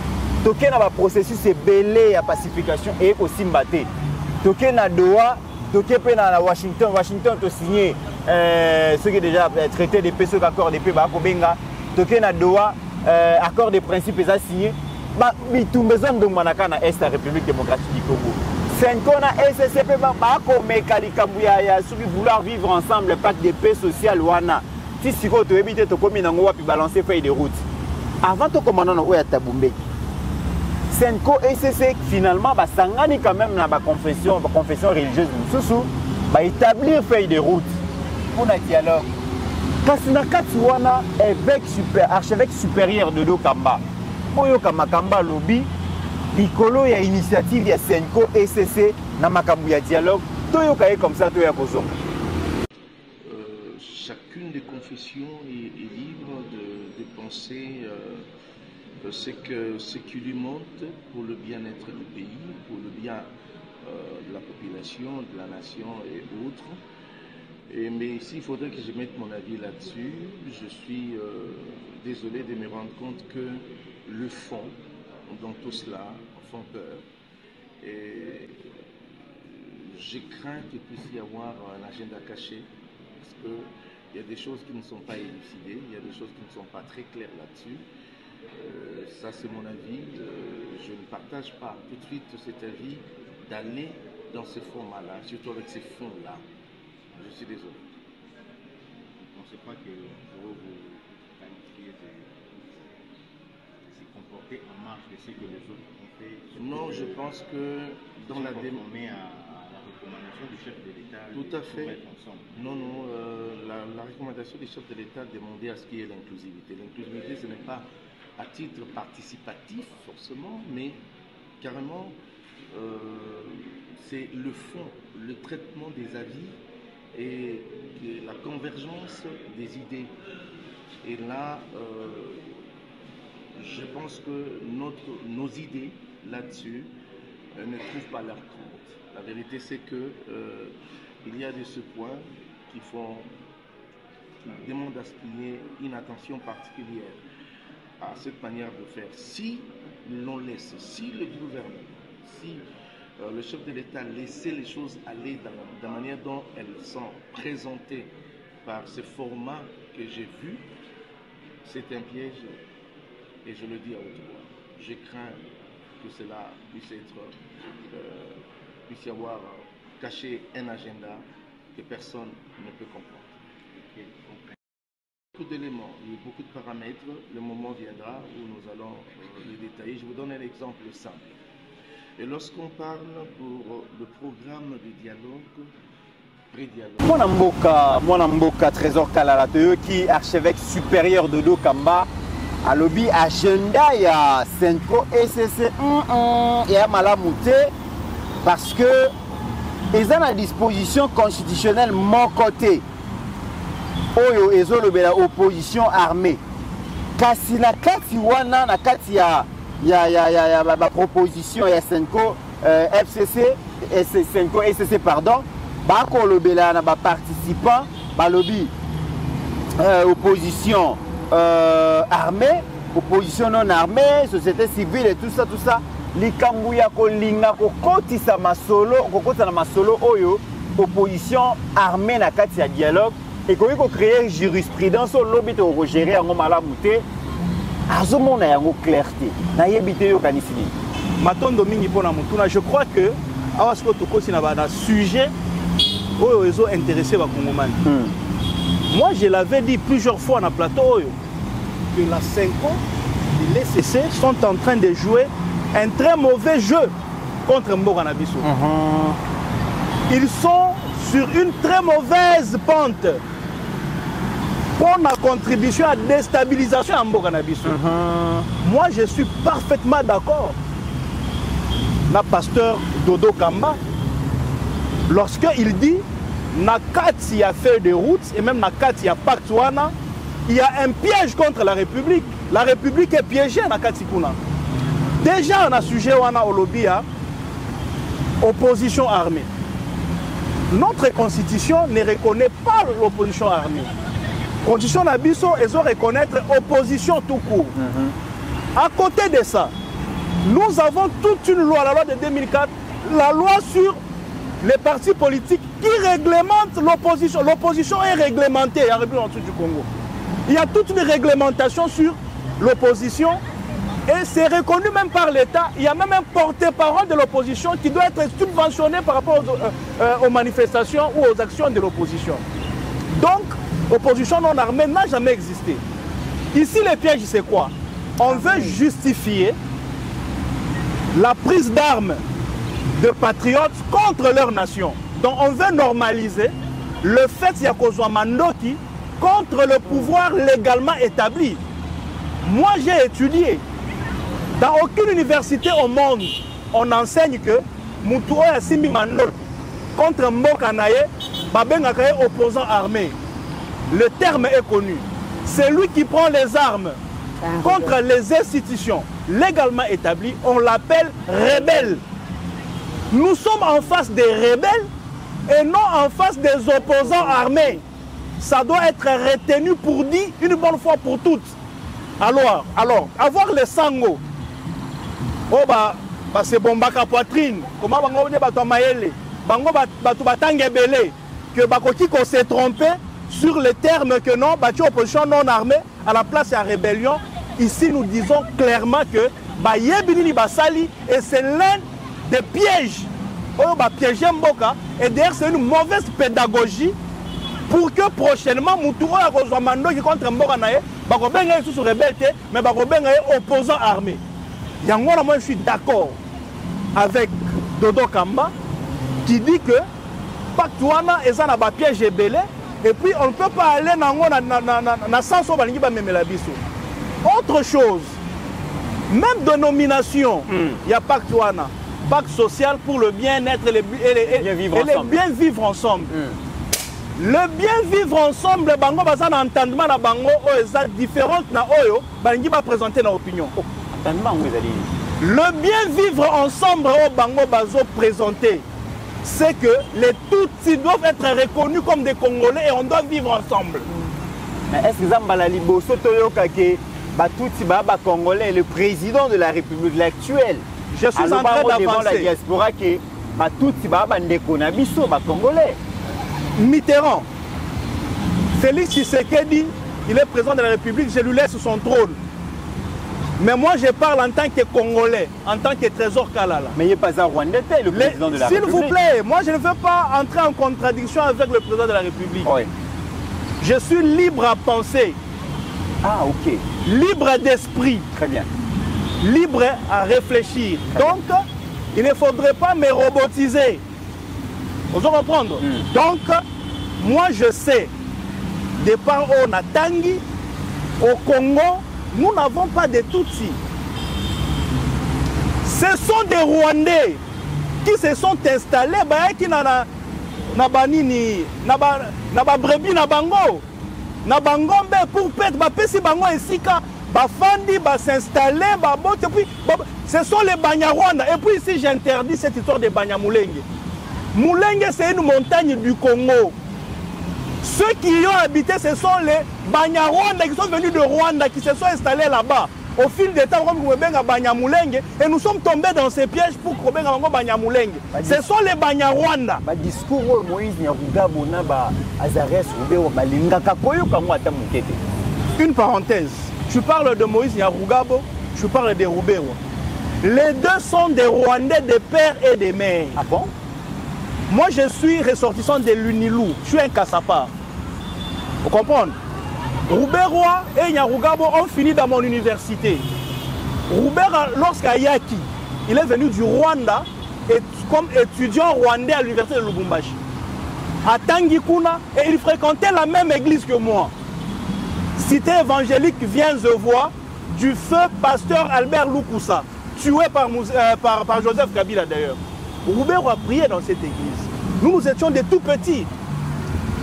Toké na ba processus ebelé ya pacification et aussi mbaté. Toké na Doha, toké pe na Washington to signé ce qui est déjà traité de paix sur accord de paix ba ko benga. Toké na Doha accord de principe eza signé. Ba bitumbezon donc manaka na Est la République démocratique du Congo. Senko na SCP ba ko mekalikambu ya souki vouloir vivre ensemble pacte de paix sociale wana. Si siko to ebité to komi nango wapi balancer feuille de route. Avant to commandant na oya Tabumbeki. Senko et c'est finalement bah sangani quand même dans la confession religieuse mususu bah établir feuille de route pour un dialogue. Kasina Katiwana archevêque supérieur de Dokamba. Oyo Kamakamba lobby likolo ya initiative ya Senko et c'est na makambu ya dialogue toyo kaye comme ça toya kozonga.
Chacune des confessions est libre de penser ce qui lui monte pour le bien-être du pays, pour le bien de la population, de la nation et autres. Mais ici, il faudrait que je mette mon avis là-dessus. Je suis désolé de me rendre compte que le fond, dans tout cela, font peur. Et je crains qu'il puisse y avoir un agenda caché, parce qu'il y a des choses qui ne sont pas élucidées, il y a des choses qui ne sont pas très claires là-dessus. Ça c'est mon avis, je ne partage pas tout de suite cet avis d'aller dans ce format-là, surtout avec ces fonds-là. Je suis désolé.
Vous ne pensez pas que vous qualifiez de se comporter en marge de ce que les autres ont fait?
Non, je pense que dans la démarche
à la recommandation du chef de l'État.
Tout à fait. Non, la recommandation du chef de l'État demandait à ce qu'il y ait l'inclusivité. L'inclusivité, ce n'est pas à titre participatif forcément, mais carrément c'est le fond, le traitement des avis et la convergence des idées. Et là, je pense que nos idées là-dessus ne trouvent pas leur compte. La vérité, c'est que il y a de ce point qui demandent à ce qu'il y ait une attention particulière à cette manière de faire. Si l'on laisse, si le gouvernement, si le chef de l'État laissait les choses aller dans la manière dont elles sont présentées par ce format que j'ai vu, c'est un piège, et je le dis à haute voix. Je crains que cela puisse y avoir caché un agenda que personne ne peut comprendre. Beaucoup d'éléments, il y a beaucoup de paramètres. Le moment viendra où nous allons les détailler. Je vous donne un exemple simple. Et lorsqu'on parle pour le programme de dialogue, pré-dialogue.
Mwana mboka Trésor Kalala qui archevêque supérieur de Dodo Kamba a lobby agenda ya Senko ECC et à Malamouté parce que ils ont à disposition constitutionnelle mon côté. Oyo ezolobela opposition armée. Kasi na kati wana na kati ya proposition ya Senko FCC et Senko ECC pardon. Ba kolobela na ba participants ba lobby opposition armée, opposition non armée, société civile et tout ça. Likambu ya kolinga kokotisa masolo, kokotisa na masolo oyo opposition armée na kati ya dialogue et ko créer jurisprudence au lobby to gérer en Malamouté. Azomona yango clarté. Na yebite yo kanisili.
Matondo mingi pona mutuna, je crois que awasko to kosi na ba sujet oyo ezo intéressé ba Congomani. Moi je l'avais dit plusieurs fois dans le plateau que la Senko et l'ECC sont en train de jouer un très mauvais jeu contre Mboka na biso. Ils sont sur une très mauvaise pente pour la contribution à la déstabilisation à Mboka na biso. Moi je suis parfaitement d'accord. Le pasteur Dodo Kamba, lorsqu'il dit na kati ya feuille de route et même na kati ya pacte wana, il y a un piège contre la République. La République est piégée na kati kuna. Déjà on a sujet wana au lobby à opposition armée. Notre constitution ne reconnaît pas l'opposition armée. Constitution nabiso ils ont reconnaître opposition tout court. À côté de ça, nous avons toute une loi, la loi de 2004, la loi sur les partis politiques qui réglementent l'opposition. L'opposition est réglementée en République du Congo. Il y a toute une réglementation sur l'opposition et c'est reconnu même par l'État. Il y a même un porte-parole de l'opposition qui doit être subventionné par rapport aux manifestations ou aux actions de l'opposition. Donc, l'opposition non armée n'a jamais existé. Ici, le piège, c'est quoi? On veut justifier la prise d'armes de patriotes contre leur nation. Donc on veut normaliser le fait qu'il y a Kozwa Mandoki contre le pouvoir légalement établi. Moi j'ai étudié. Dans aucune université au monde, on enseigne que Moutoua Yassimi Mandoki contre Mboka Naye, Babengakaye opposant armé. Le terme est connu. C'est lui qui prend les armes contre les institutions légalement établies, on l'appelle rebelle. Nous sommes en face des rebelles et non en face des opposants armés. Ça doit être retenu pour dire une bonne fois pour toutes. Alors avoir les sango, c'est bon baka poitrine, comment bango ne bato maele, bango bato batange belé, que bakoki ko s'est trompé sur le terme que non, bâti opposition non armée à la place de la rébellion. Ici, nous disons clairement que Bayebini Basali et c'est l'un des pièges. Piéger Mboka et d'ailleurs c'est une mauvaise pédagogie pour que prochainement Moutoua Kozwa Mandoki contre Mboka Naye, Bakobenga est sous rebelle, mais Bakobenga est opposant armé. Yangola, moi je suis d'accord avec Dodo Kamba qui dit que Pactuana est un piège belé et puis on ne peut pas aller dans le sens où on va biso. Autre chose, même de nomination, il y a Pactuana, pacte social pour le bien-être et le bien vivre ensemble. le bien vivre ensemble, bango baza na entendement na bango oyo différente na oyo balingi ba présenter na opinion. Le bien vivre ensemble au bango bazo présenter, c'est que les Tutsis doivent être reconnus comme des Congolais et on doit vivre ensemble.
Mais est-ce que Zambala Liboso Toyoka ke Batutsi Baba Congolais est le président de la République actuelle?
Je suis en train d'avancer.
La diaspora que Batutsi Baba Ndeko Nabiso ba Congolais.
Mitterrand, Félix Tshisekedi, il est président de la République, je lui laisse son trône. Mais moi, je parle en tant que Congolais, en tant que Trésor Kalala.
Mais il n'est pas un Rwandais, le président de la République.
S'il vous plaît, moi, je ne veux pas entrer en contradiction avec le président de la République.
Oui.
Je suis libre à penser.
Ah, ok.
Libre d'esprit.
Très bien.
Libre à réfléchir. Donc, il ne faudrait pas me robotiser. Vous comprendre? Donc, moi, je sais, de par Onatangi, au Congo, nous n'avons pas de Tutsis. Ce sont des Rwandais qui se sont installés, qui na banini, na brebis na bango, na bangombe pour pète, pesi bango esika, bafandi, s'installer, et puis ce sont les Banyarwanda. Et puis ici j'interdis cette histoire de Banyamulenge. Mulenge c'est une montagne du Congo. Ceux qui y ont habité, ce sont les Banyarwanda qui sont venus de Rwanda, qui se sont installés là-bas. Au fil des temps, et nous sommes tombés dans ces pièges pour que Banyamulenge. Ce sont les Banyarwanda. Une parenthèse. Je parle de Moïse Nyarugabo, je parle de Rubero. Les deux sont des Rwandais de père et de mère.
Ah bon?
Moi, je suis ressortissant de l'Unilou. Je suis un Kassapa. Vous comprenez? Rouberois et Nyarugabo ont fini dans mon université. Roubert, lorsqu'Ayaki, il est venu du Rwanda comme étudiant rwandais à l'université de Lubumbashi. À Tangikuna, et il fréquentait la même église que moi. Cité évangélique Viens-de-Voix du feu pasteur Albert Lukusa, tué par Joseph Kabila d'ailleurs. Roubert a prié dans cette église. Nous étions des tout petits.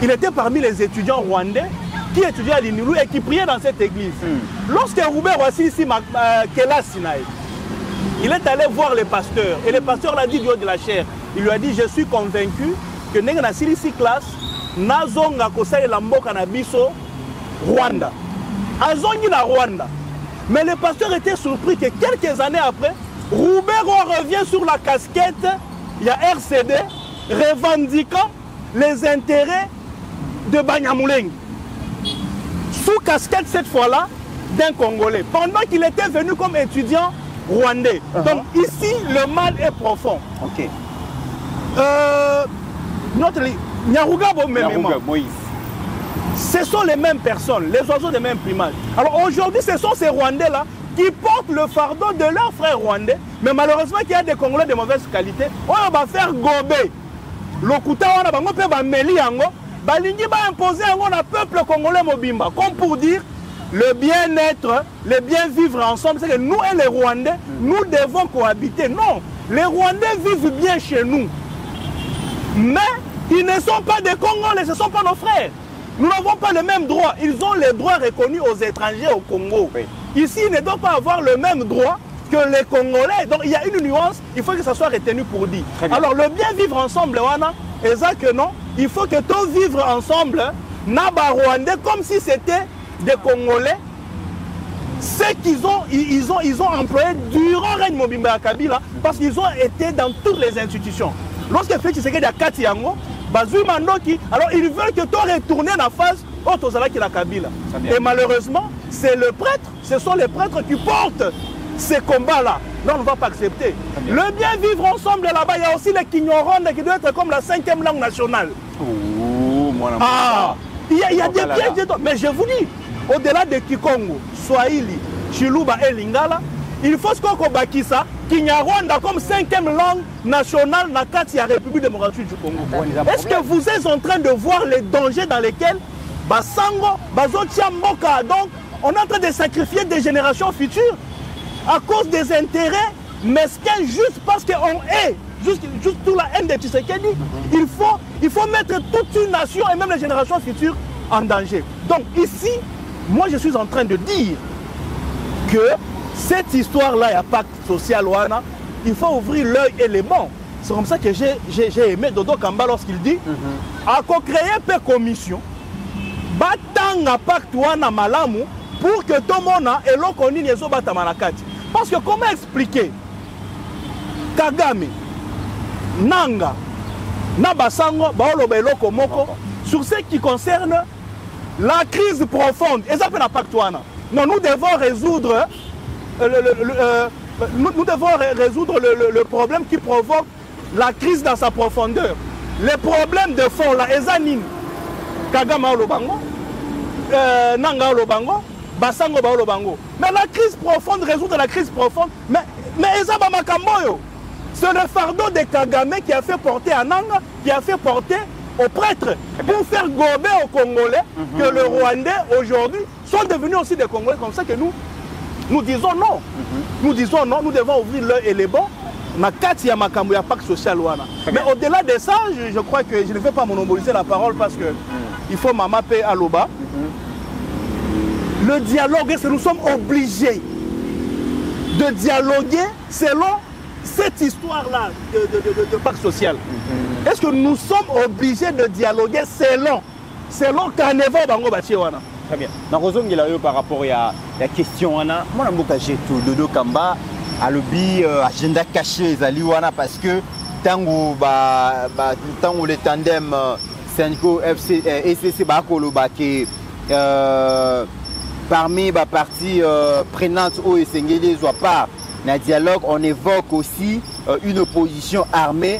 Il était parmi les étudiants rwandais qui étudiaient à l'Inilou et qui priaient dans cette église. Lorsque Roubert a ici Kela Sinaï, il est allé voir le pasteur et le pasteur l'a dit du haut de la chair. Il lui a dit, je suis convaincu que nous avons ici classe, Nazonga Kosa et Lamboka Nabiso, Rwanda. Azongi na Rwanda. Mais le pasteur était surpris que quelques années après, Roubert revient sur la casquette, il y a RCD, revendiquant les intérêts de Banyamulenge. Sous casquette cette fois-là d'un Congolais, pendant qu'il était venu comme étudiant rwandais. Donc ici, le mal est profond.
Ok.
Notre Nyarugabo
Moïse.
Ce sont les mêmes personnes, les oiseaux des mêmes primates. Alors aujourd'hui, ce sont ces Rwandais-là qui portent le fardeau de leurs frères rwandais, mais malheureusement qu'il y a des Congolais de mauvaise qualité. On va faire gober. Lokuta wana bango pe ba meli yango, balingi ba imposer yango na peuple congolais mobimba, comme pour dire le bien-être, le bien-vivre ensemble, c'est que nous et les Rwandais, nous devons cohabiter. Non, les Rwandais vivent bien chez nous. Mais ils ne sont pas des Congolais, ce ne sont pas nos frères. Nous n'avons pas les mêmes droits. Ils ont les droits reconnus aux étrangers au Congo. Oui. Ici, ils ne doivent pas avoir le même droit que les Congolais. Donc il y a une nuance, il faut que ça soit retenu pour dire. Alors le bien vivre ensemble, exact non, il faut que tous vivre ensemble, Naba Rwandais, comme si c'était des Congolais. Ce qu'ils ont, ils ont employé durant le règne Mobimba Kabila, parce qu'ils ont été dans toutes les institutions. Lorsque Félix Tshisekedi a Katiyango, alors ils veulent que toi retournes en face au Zala qui la Kabila. Et malheureusement, c'est le prêtre, ce sont les prêtres qui portent ces combats-là. Non, on ne va pas accepter. Le bien vivre ensemble là-bas, il y a aussi les Kinyoronde qui doit être comme la 5e langue nationale. Il y a des pièges. Mais je vous dis, au-delà de Kikongo, Swahili, Chiluba et Lingala, il faut ce qu'on Bakisa, Kinyarwanda comme 5e langue nationale dans la République démocratique du Congo. Est-ce que vous êtes en train de voir les dangers dans lesquels Basango, Bazotia Mboka, donc on est en train de sacrifier des générations futures à cause des intérêts mesquins juste parce qu'on est juste sur la haine de Tshisekedi. Il faut mettre toute une nation et même les générations futures en danger. Donc ici, moi je suis en train de dire que cette histoire-là, il n'y a pas social, il faut ouvrir l'œil et les bons. C'est comme ça que j'ai aimé Dodo Kamba lorsqu'il dit à créer une commission, batanga pacte wana malamu pour que tout le monde ait l'oconi les obatamanakati. Parce que comment expliquer Kagame, Nanga, Nabasango, Baoloba eloko moko sur ce qui concerne la crise profonde. Et ça peut pas pacte wana. Non, nous devons résoudre le problème qui provoque la crise dans sa profondeur. Les problèmes de fond, là, Ezanine, Kagama Olobango, Nanga Olobango, Basango Olobango. Mais la crise profonde, résoudre la crise profonde, mais Ezaba Makamboyo, c'est le fardeau de Kagame qui a fait porter à Nanga, qui a fait porter aux prêtres, pour faire gober aux Congolais que les Rwandais aujourd'hui sont devenus aussi des Congolais, comme ça que nous disons non. Nous disons non, nous devons ouvrir l'œil et les bons. Mais au-delà de ça, je crois que je ne vais pas monopoliser la parole parce que il faut m'amapper à l'Oba. Le dialogue, nous sommes obligés de dialoguer selon cette histoire-là de pacte social. Est-ce que nous sommes obligés de dialoguer selon Kanevo Bango Bachiwana?
Très bien. Par rapport à la question, moi, je Dodo Kamba. Alobi agenda caché Zaliwana parce que tant où le tandem Senko FC ECC Bakolo Baké parmi les parties prenantes au Sengeli soit pas dans le dialogue, on évoque aussi une opposition armée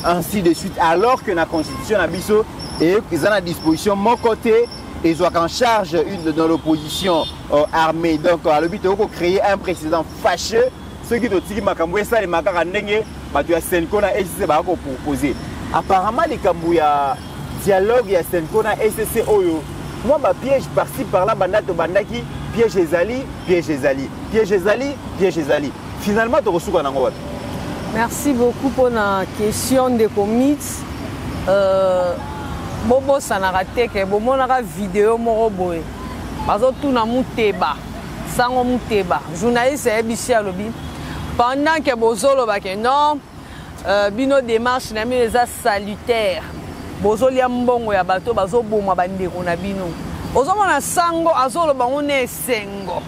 ainsi de suite, alors que la constitution Abisso et qu'ils ont à disposition mon côté ils ont en charge une de l'opposition armée. Donc Alobi de créer un précédent fâcheux. Ceux qui ont dit que ça les makara ndenge batu ya Senko na SCC ba ko proposer. Apparemment les Kambouya dialogue ya Senko na SCC oyo. Moi ba piège par-ci par-là bandato bandaki piège ezali, piège ezali, piège ezali, piège ezali. Finalement tu reçois nango wapi?
Merci beaucoup pour la question de commit. Bobo sanarate ke bomo na vidéo moko boy. Bazo tuna muteba. Sango muteba. Journaliste ebisi alobi. Pendant que Bozolo bake non, bino démarche na mi les salutaire. Bozoli ambongo ya bato bazo boma bandeko na bino. Ozomo na sango azolo bango ne sengo.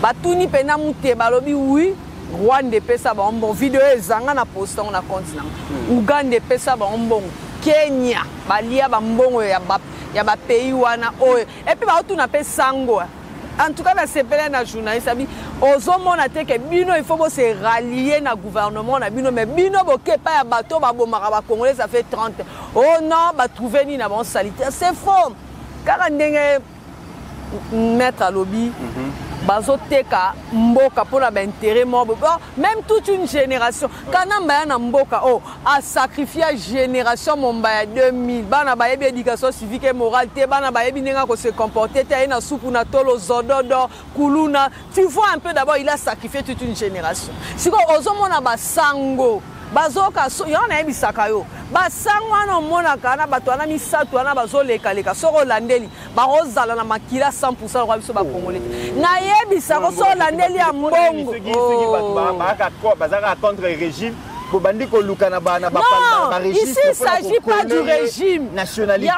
Batuni pena muteba lobi oui, Rwanda pesa ba mbongo vidéo ezanga na posta na compte na. Uganda pesa ba mbongo. Kenya balia ba mbongo ya ba pays wana oyo. Et puis ba otuna pe sango. En tout cas, c'est pas un journaliste. Ozomona te que bino il faut se rallier na gouvernement na bino mais bino boké pas ya bateau ba bomaka congolais ça fait 30 ans. Oh non, ba trouver ni na bon salité. C'est faux. Car ndenge mettre à lobby bazoteka mboka pour l'intérêt mobo. Même toute une génération kanamba na mboka a sacrifié génération momba 2000 bana ba yebi éducation civique et morale te bana ba yebi nenga ko se comporter te na soupu na tolo zododo kuluna. Tu vois un peu d'abord il a sacrifié toute une génération. Siko ozomona ba sango bazoka yona yebi sakayo basango na mona kana bato na misato na bazoleka leka soko landeli barozala na makila 100% kwa biso ba congolais na yebi sako so landeli ya mbongo
bazaka contre régime ici
il ne s'agit pas du régime nationalité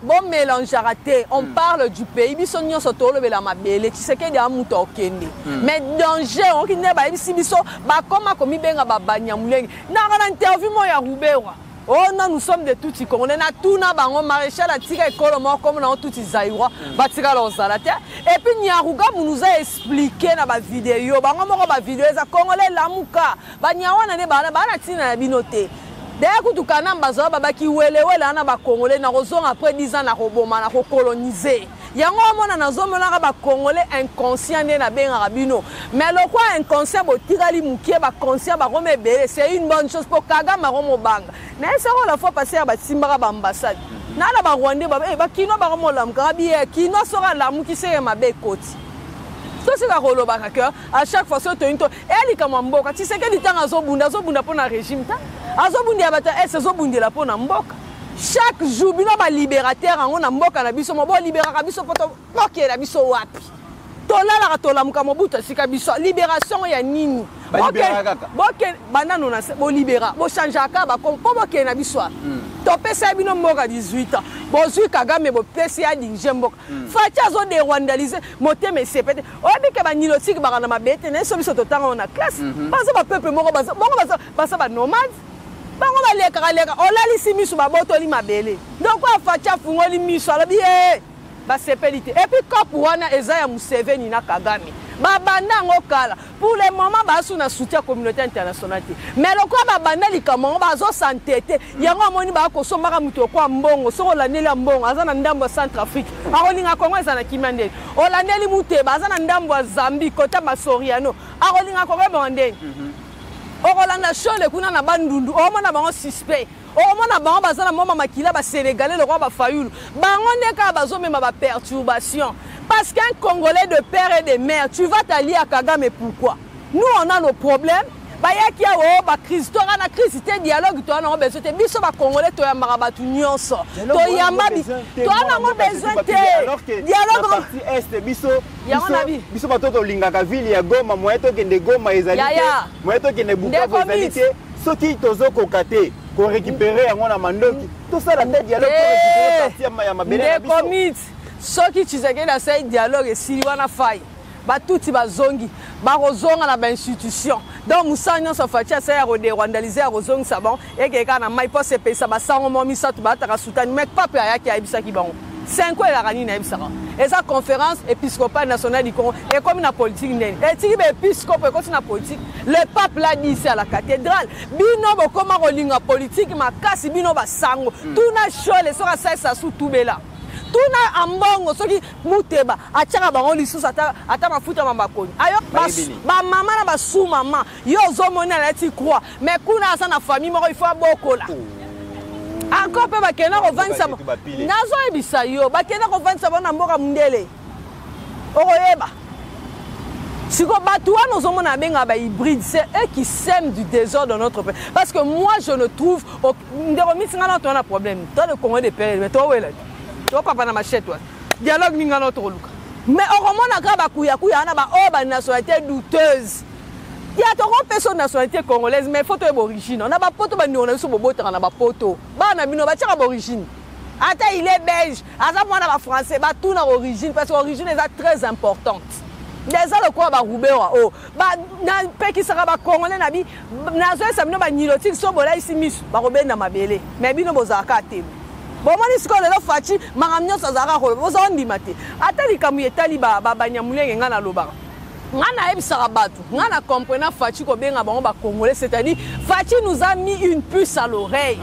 bon mélange raté on parle du pays biso nyonso tolobela mabele Tshisekedi a muto okende mais danger on ki ne ba biso biso ba koma komi benga ba banyamulenge na interview mo ya Ruberwa. Oh non, nous sommes de tout y Congolais. Tout na bango maréchal a tiré Kolomo comme dans tout Zaïrois. Batira l'Ozalate. Et puis Nyaruga nous a expliqué dans ma vidéo. Bango moko ba vidéo za Congolais lamuka. Ba Nyawana ne bana bana tina na binote. D'ailleurs kutu kanamba zo baba ki wele na ba Congolais na rozon après 10 ans na roboma na coloniser. Yango mona na zo mona ba Congolais inconscient na benga rabino. Mais le quoi inconscient bo tirali mukie ba conscient ba romebele c'est une bonne chose pour Kagame romo banga. Na ça la fois passé ba simbara ba ambassade. Na ba Rwandais ba kino ba romo lam kabi kino sera lamu ki se ma be koti. c'est la rolobaka que à chaque fois c'est une et li kama mboka tu sais que li tanga zobunda pour na régime ta azobundi abata c'est zobundi la pour na mboka chaque jour bino ba libérateur en na mboka na biso mo bo libéraka biso poto boke na biso wapi tolala ka tolamuka mobuta sika biso libération ya nini boke banano na bo libéra bo changeaka ba kompo boke na biso to pesa bino mboka 18 ans bozui Kagame bo pesa ya dinje mboka facha zo de rwandaliser moteme sepete obike ba nilotiki ba na mabete na so biso totanga na classe baza ba peuple moko baza ba nomade bango baleka olalisi misu babotoli mabele donc afacha fungoli misu alabi ba sepelite et puis kopu wana eza ya Museveni na Kagame babanda ngokala pour le moment basu na soutien communauté internationale mais lokwa babanda likamon bazo santete yango moni ba ko somba muto kwa mbongo soko laneli mbongo azana ndambo Centrafrique akolinga Kongo ezana kimande olaneli mute bazana ndambo Zambie kota Masoriano akolinga Kongo bondeni okolanda shole kuna na bandundu omona bango suspect omona bango bazana moma makila ba sénégalais le roi ba fayulu bango ndeka bazo mema ba perturbation parce qu'un Congolais de père et de mère tu vas t'allier à Kagame pourquoi nous on a nos problèmes ba yaki ya o ba crise to na crise te dialogue to na besoin te biso ba Congolais to ya marabatu nyonso to yamba to na ngo besoin te dialogue
parti est biso batoto lingaka ville ya Goma moyeto kende Goma ezalité moyeto kende Bukavu ezalité soki tozo kokate ko récupérer yango na mandoki tout ça la dialogue pour récupérer parti ya mabele na biso
soki Tshisekedi na sai dialogue esili wana fai batuti bazongi bakozonga na ba institution donc musanyo so fatia sa ya rwandaliser ya kozongi sabon ekeka na mai po se pesa basango mo misatu bataka soutani mais papa yaki aibisaki bango 5 ans la rani na ibisaka eza conférence épiscopale nationale du Congo et comme na politique ndeni etiki be épiscope ko na politique le pape l'a dit ici à la cathédrale bino bokoma kolinga politique makasi bino basango tuna chole so ka sa sous tubela tuna ambongo soki muteba achaka bango lisusu ata mafuta mambakoni ayo ba mama na ba sous mama yo zo mona na ti croix mais kuna asa na famille moko il faut bokola encore pe bakena ko vanisa nazo ebisa yo bakena ko vanisa bona mboka mundele okoyeba siko batu wana zo mona benga ba hybride c'est eux qui sèment du désordre dans notre pays parce que moi je ne trouve ndero misinga na tona problème dans le Congo des pays mais toi wela to papa na machette toi dialogue ninga notre luka mais oromona ka bakuya na ba oba nationalité douteuse il y a trop de personnes nationalité congolaise mais faut être origine on a ba poto ba ndona so bobota na ba poto ba na bino ba tshaka origine ata il est belge aza mwana ba français ba tout na origine parce que origine est très importante déjà le quoi ba Roubera oh ba na peki saka ba congolais na bi na zo sa bino ba nilotique so bola ici misu ba robena mabele mais bino bozaka te bon moni siko lelo fachi makamnyo sazaka ko bozo ndimate ata likamu etali ba banyamulenge ngana lobaka ngana ebisaka batu ngana comprendre fachi ko benga bango ba congolais c'est-à-dire fachi nous a mis une puce à l'oreille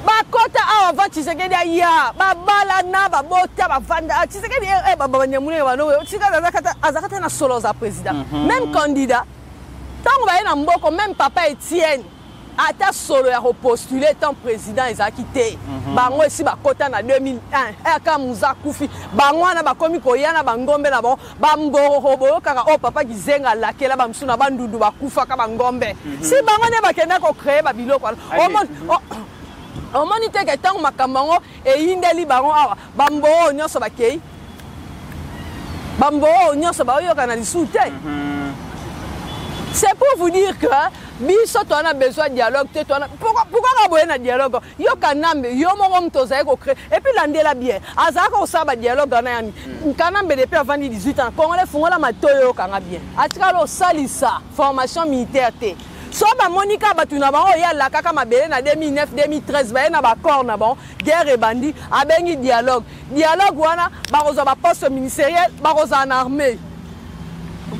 ba kota avant Tshisekedi ya ba bala na ba bota ba vanda Tshisekedi ba banyamulenge ba no Tshisekedi azakata na solo za président même candidat tango ba na mboko même papa Etienne ata solo ya repostuler tant président ezaki te bango esi bakota na 2001 aka muza kufi bango na bakomi koyana bangombe na bon bamboro boyo kaka o papa kizenga lakela bamsuna bandundu bakufa ka bangombe si bango ne bakenda ko créer ba biloko o moni te ke tango makambango e yindeli bango awa bamboro nyoso bakei bamboro nyoso bayo kana lisute. C'est pour vous dire que biso to na besoin de dialogue te to na pourquoi ka boye na dialogue yo kanambe yo mongo mtoza ko créer et puis landela bien azaka ko saba dialogue na yani kanambe depuis avant 18 ans congolais fungola matoyo kanga bien atika lo salisa formation militaire te so ba monika batuna ba o ya la kaka mabele na 2009 2013 ba na ba corps na bon guerre bandi abengi dialogue wana ba koza ba poste ministériel ba koza en armée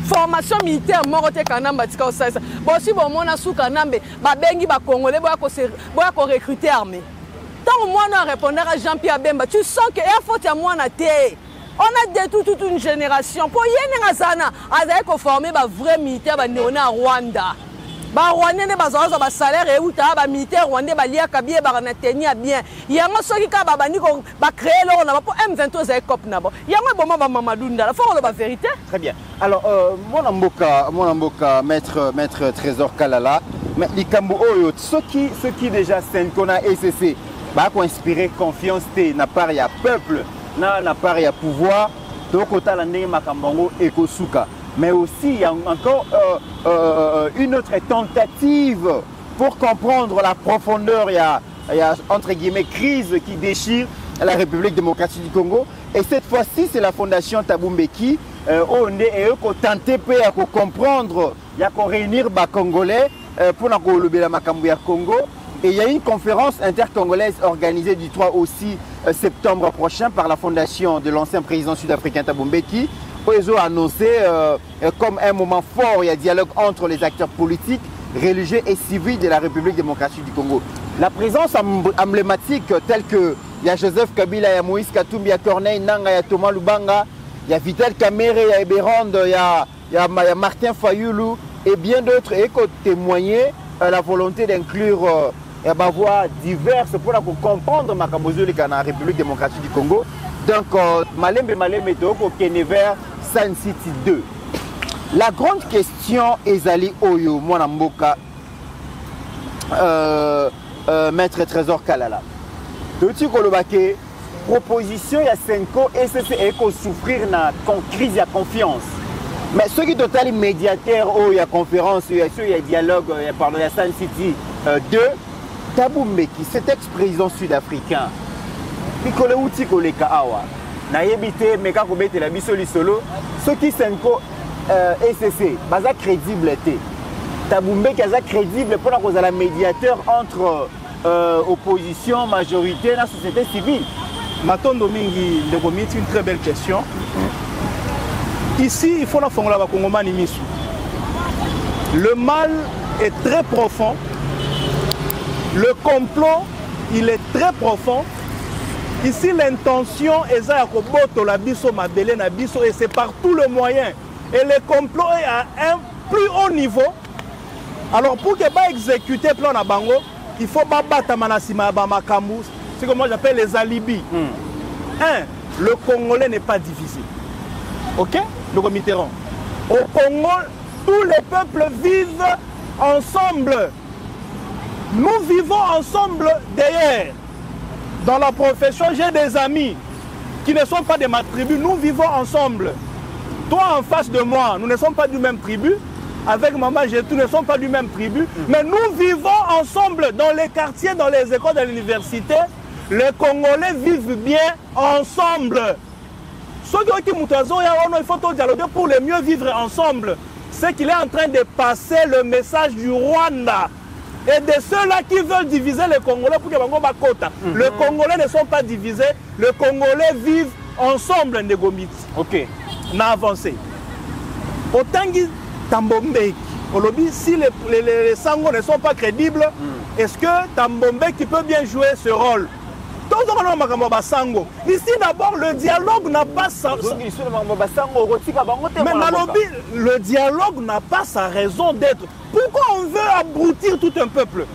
formation militaire morote kanamba tika osasa bosi bomona suka nambe babengi ba congolais boya ko recruter armée tant moi na répondre à Jean-Pierre Bemba tu sens que il faut à moi na té on a détruit toute une génération pour yene ngazana azaye ko former ba vrai militaire ba néona Rwanda ba rwandais ne bazaza ba salaire et uta ba militaire rwandais ba lia kabie ba na tenir bien yango soki ka ba bani ko ba créer lo na ba po M23 za cop na bo yango boma ba Mamadou Ndala faut la vérité.
Très bien. Alors mon amboka maître Trésor Kalala mais likambo oyo ceux qui déjà Senkona ECC ba ko inspirer confiance te na part ya peuple na part ya pouvoir donc otala ndenge makambango ekosuka. Mais aussi, il y a encore une autre tentative pour comprendre la profondeur. Il y a entre guillemets crise qui déchire la République démocratique du Congo. Et cette fois-ci, c'est la fondation Thabo Mbeki. On est tenté de comprendre, il y a réunir les Congolais pour le Makambu ya Congo. Et il y a une conférence intercongolaise organisée du 3 au 6 septembre prochain par la fondation de l'ancien président sud-africain Thabo Mbeki. Ils ont annoncé comme un moment fort, il y a dialogue entre les acteurs politiques, religieux et civils de la République démocratique du Congo. La présence emblématique telle que il y a Joseph Kabila, il y a Moïse Katumbi, il y a Corneille Nanga, il y a Thomas Lubanga, il y a Vital Kamerhe, il y a Eberond, il y a Martin Fayulu et bien d'autres et qui témoigné la volonté d'inclure des voix diverses pour comprendre la République démocratique du Congo. Donc, Malembe Toko Kenever Sun City 2. La grande question est allée Oyo, Mwanamboka, Maître Trésor Kalala. Tout Kolobake, proposition ya Senko et c'est souffrir na crise de confiance. Mais ceux qui total médiateur ou ya conférence, il y a dialogue, pardon, ya Sun City 2, Thabo Mbeki, cet ex-président sud-africain. Pikole uti koleka awa na yebite meka ko betela biso lisolo ceux qui Senko ECC baza crédible té Thabo Mbeki aza crédible pour la cause la médiateur entre opposition majorité na société civile.
Matondo mingi de comité une très belle question. Ici il faut la fongola ba kongomani misu. Le mal est très profond. Le complot il est très profond. Ici, l'intention est de la biso mabele na biso et c'est par tout le moyen. Et le complot est à un plus haut niveau. Alors, pour que pas exécuter le plan na bango, il faut pas battre manasima bamakambu. C'est comme moi j'appelle les alibis. Le Congolais n'est pas divisé. Ok? Le Mitterrand. Au Congo, tous les peuples vivent ensemble. Nous vivons ensemble d'ailleurs. Dans la profession, j'ai des amis qui ne sont pas de ma tribu. Nous vivons ensemble. Toi en face de moi, nous ne sommes pas du même tribu. Avec maman, nous ne sommes pas du même tribu. Mais nous vivons ensemble dans les quartiers, dans les écoles, dans l'université. Les Congolais vivent bien ensemble. Ceux qui il faut dialoguer pour le mieux vivre ensemble. C'est qu'il est en train de passer le message du Rwanda. Et de ceux-là qui veulent diviser les Congolais pour que les Congolais ne sont pas divisés, les Congolais vivent ensemble.
Ok.
On a avancé. Autant que Thabo Mbeki, si les Sango ne sont pas crédibles, est-ce que Thabo Mbeki peut bien jouer ce rôle? Ici d'abord le dialogue n'a pas sa... Mais le dialogue n'a pas sa raison d'être. Pourquoi on veut abrutir tout un peuple?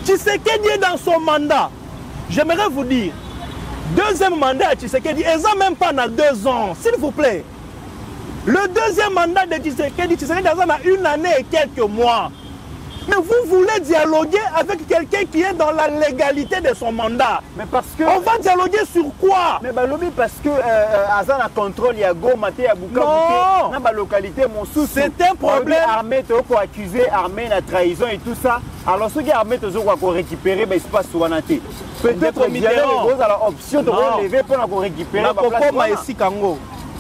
Tshisekedi est dans son mandat. J'aimerais vous dire, deuxième mandat à Tshisekedi, ils n'ont même pas 2 ans, s'il vous plaît. Le deuxième mandat de Tshisekedi a 1 année et quelques mois. Mais vous voulez dialoguer avec quelqu'un qui est dans la légalité de son mandat.
Mais parce que...
On va dialoguer sur quoi?
Mais parce que Azan a contrôle, il y a Goma, il y a Bukavu, dans la localité, mon sous.
C'est un problème.
Armée, tu as accusé armée de trahison et tout ça. Alors ceux qui armés, tu as récupéré l'espace sous Wanaté. Peut-être Mitterrand. Option de relever pour récupérer.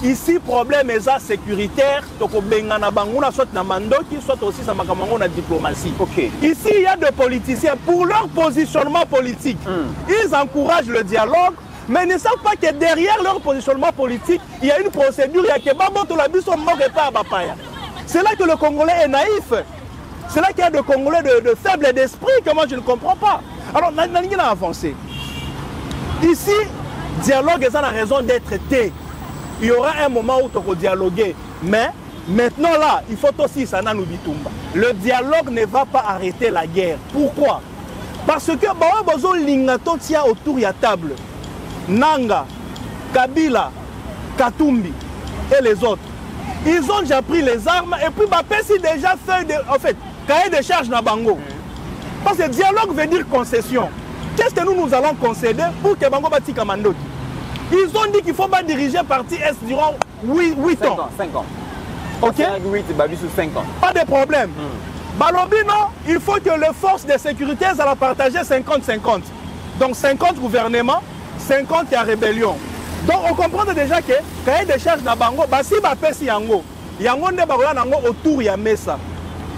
Ici, problème est sécuritaire, donc soit na mandoki, soit aussi ça na diplomatie.
Okay.
Ici, il y a des politiciens, pour leur positionnement politique, ils encouragent le dialogue, mais ils ne savent pas que derrière leur positionnement politique, il y a une procédure, il y a que c'est là que le Congolais est naïf. C'est là qu'il y a des Congolais de faible d'esprit que moi je ne comprends pas. Alors, on a avancé. Ici, dialogue est la raison d'être. Il y aura un moment où tu vas dialoguer, mais Maintenant là, il faut aussi ça nous bitumba. Le dialogue ne va pas arrêter la guerre. Pourquoi? Parce que bazo lingato tia autour de la table. Nanga, Kabila, Katumbi et les autres. Ils ont déjà pris les armes et puis si déjà fait en fait cahier de charge na bango. Parce que dialogue veut dire concession. Qu'est-ce que nous allons concéder pour que bango bati kamandoti? Ils ont dit qu'il faut pas diriger parti Est durant 8 ans.
5 ans.
Ok?
5 ans.
Pas de problème. Balobino, il faut que les forces de sécurité allaient partager 50-50. Donc 50 gouvernements, 50 à rébellion. Donc on comprend déjà que quand il y a des charges dans Bango, si il y a Yango autour de Mesa.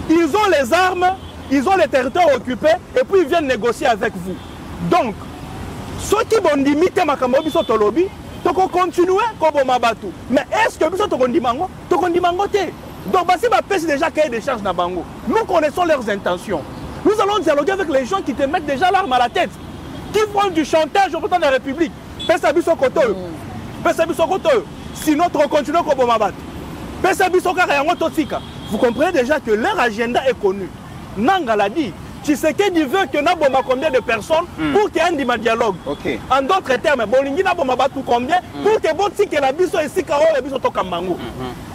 Ils ont les armes, ils ont les territoires occupés et puis ils viennent négocier avec vous. Donc, ceux qui vont limiter ma camobiso tolobi, tu peux continuer comme Mabatu. Mais est-ce que nous avons dit mango? Tu as dit mango? Donc, si déjà qu'il y a des charges dans Bango, nous connaissons leurs intentions. Nous allons dialoguer avec les gens qui te mettent déjà l'arme à la tête, qui font du chantage au président de la République. Sinon, tu continues comme Mabatu. Vous comprenez déjà que leur agenda est connu. Nanga l'a dit. Tshisekedi veut que nous avons combien de personnes pour qu'il y ait un dialogue. Okay. En d'autres termes, Bolingi n'a pas tout combien pour que la biso ici et biso tokambango.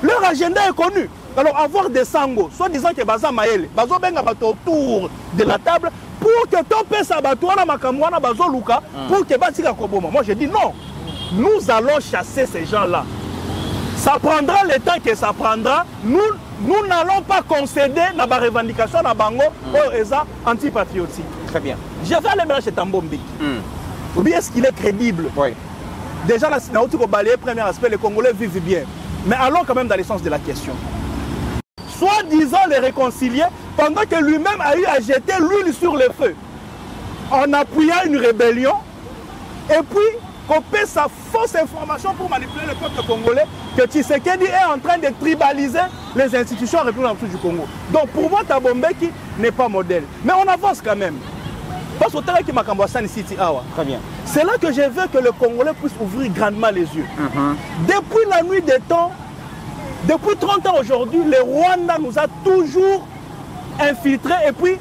Leur agenda est connu. Alors avoir des sangos, soit disant que Baza Maël, Bazo Benga autour de la table pour que ton père Sabatouana Makamouana Bazo Luka pour que Batika Koboma. Moi je dis non. Nous allons chasser ces gens-là. Ça prendra le temps que ça prendra. Nous n'allons pas concéder dans la revendication de Bango ou antipatriotique.
Très bien.
Je vais aller maintenant chez Tambombi. Ou bien est-ce qu'il est crédible? Oui. Déjà, dans le premier aspect, les Congolais vivent bien. Mais allons quand même dans le sens de la question. Soit-disant les réconcilier pendant que lui-même a eu à jeter l'huile sur le feu en appuyant une rébellion et puis copier sa fausse information pour manipuler le peuple congolais que Tshisekedi est en train de tribaliser les institutions républicaines du Congo. Donc pour moi, Tabombeki n'est pas modèle. Mais on avance quand même. Parce que qui m'a City Awa.
Très bien.
C'est là que je veux que le Congolais puisse ouvrir grandement les yeux. Depuis la nuit des temps, depuis 30 ans aujourd'hui, le Rwanda nous a toujours infiltrés et puis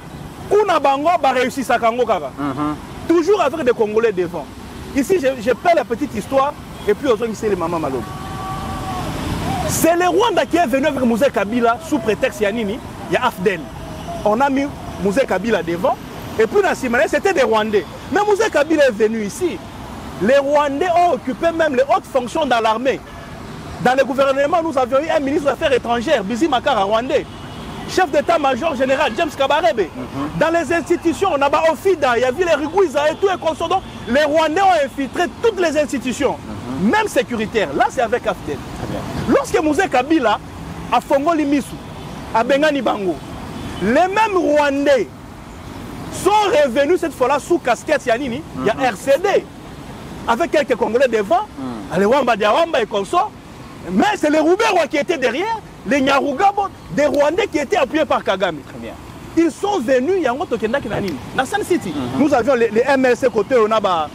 Kuna Bango va réussir sa Kango Kaka. Toujours avec des Congolais devant. Ici, je perds la petite histoire et puis aujourd'hui, c'est les mamans Malobi. C'est le Rwanda qui est venu avec Mouzé Kabila sous prétexte Yanini, il y a Afdel. On a mis Mouzé Kabila devant et puis dans Simane, c'était des Rwandais. Mais Mouzé Kabila est venu ici. Les Rwandais ont occupé même les hautes fonctions dans l'armée. Dans le gouvernement, nous avions eu un ministre des Affaires étrangères, Bizi Makara, Rwandais. Chef d'état-major général, James Kabarebe. Dans les institutions, on a Ofida, il y a vu les Riguiza et tout et consorts. Les Rwandais ont infiltré toutes les institutions, même sécuritaires. Là, c'est avec Afdel. Lorsque Mouzé Kabila a Fongoli Missou, à Bengani Bango, les mêmes Rwandais sont revenus cette fois-là sous casquette Yanini. Il y a RCD, avec quelques Congolais devant, les Wamba Diaramba et consorts. Mais c'est les Roubaix qui étaient derrière, les Nyarugabo, des Rwandais qui étaient appuyés par Kagame. Très bien. Ils sont venus, il y a un autre qui est dans Sun City. Nous avions les MLC côté, on a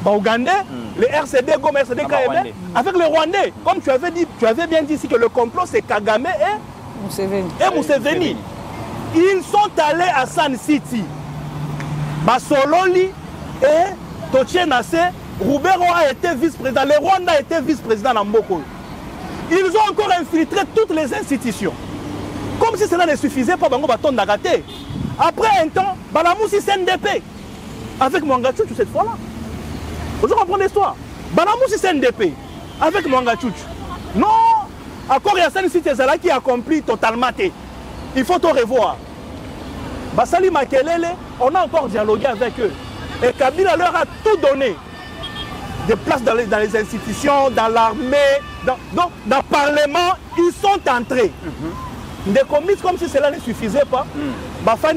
Ougandais, les RCD, Goma, RCD, KML, avec les Rwandais. Comme tu avais bien dit ici que le complot c'est Kagame et Museveni. Ils sont allés à Sun City. Basololi et Tochenase. Roubero a été vice-président, le Rwanda a été vice-président dans Mboko. Ils ont encore infiltré toutes les institutions. Comme si cela ne suffisait pas, Bango Baton Nagate. Après un temps, Balamousi CNDP. Avec Mwangachouchou cette fois-là. Vous comprenez l'histoire. Balamousi CNDP. Avec Mwangachouchou. Non, encore il y a Sani Cité Zala qui accomplit totalement. Il faut tout revoir. Basali Makelele, on a encore dialogué avec eux. Et Kabila leur a tout donné. Des places dans les institutions, dans l'armée, dans le Parlement, ils sont entrés. Des commises comme si cela ne suffisait pas. Après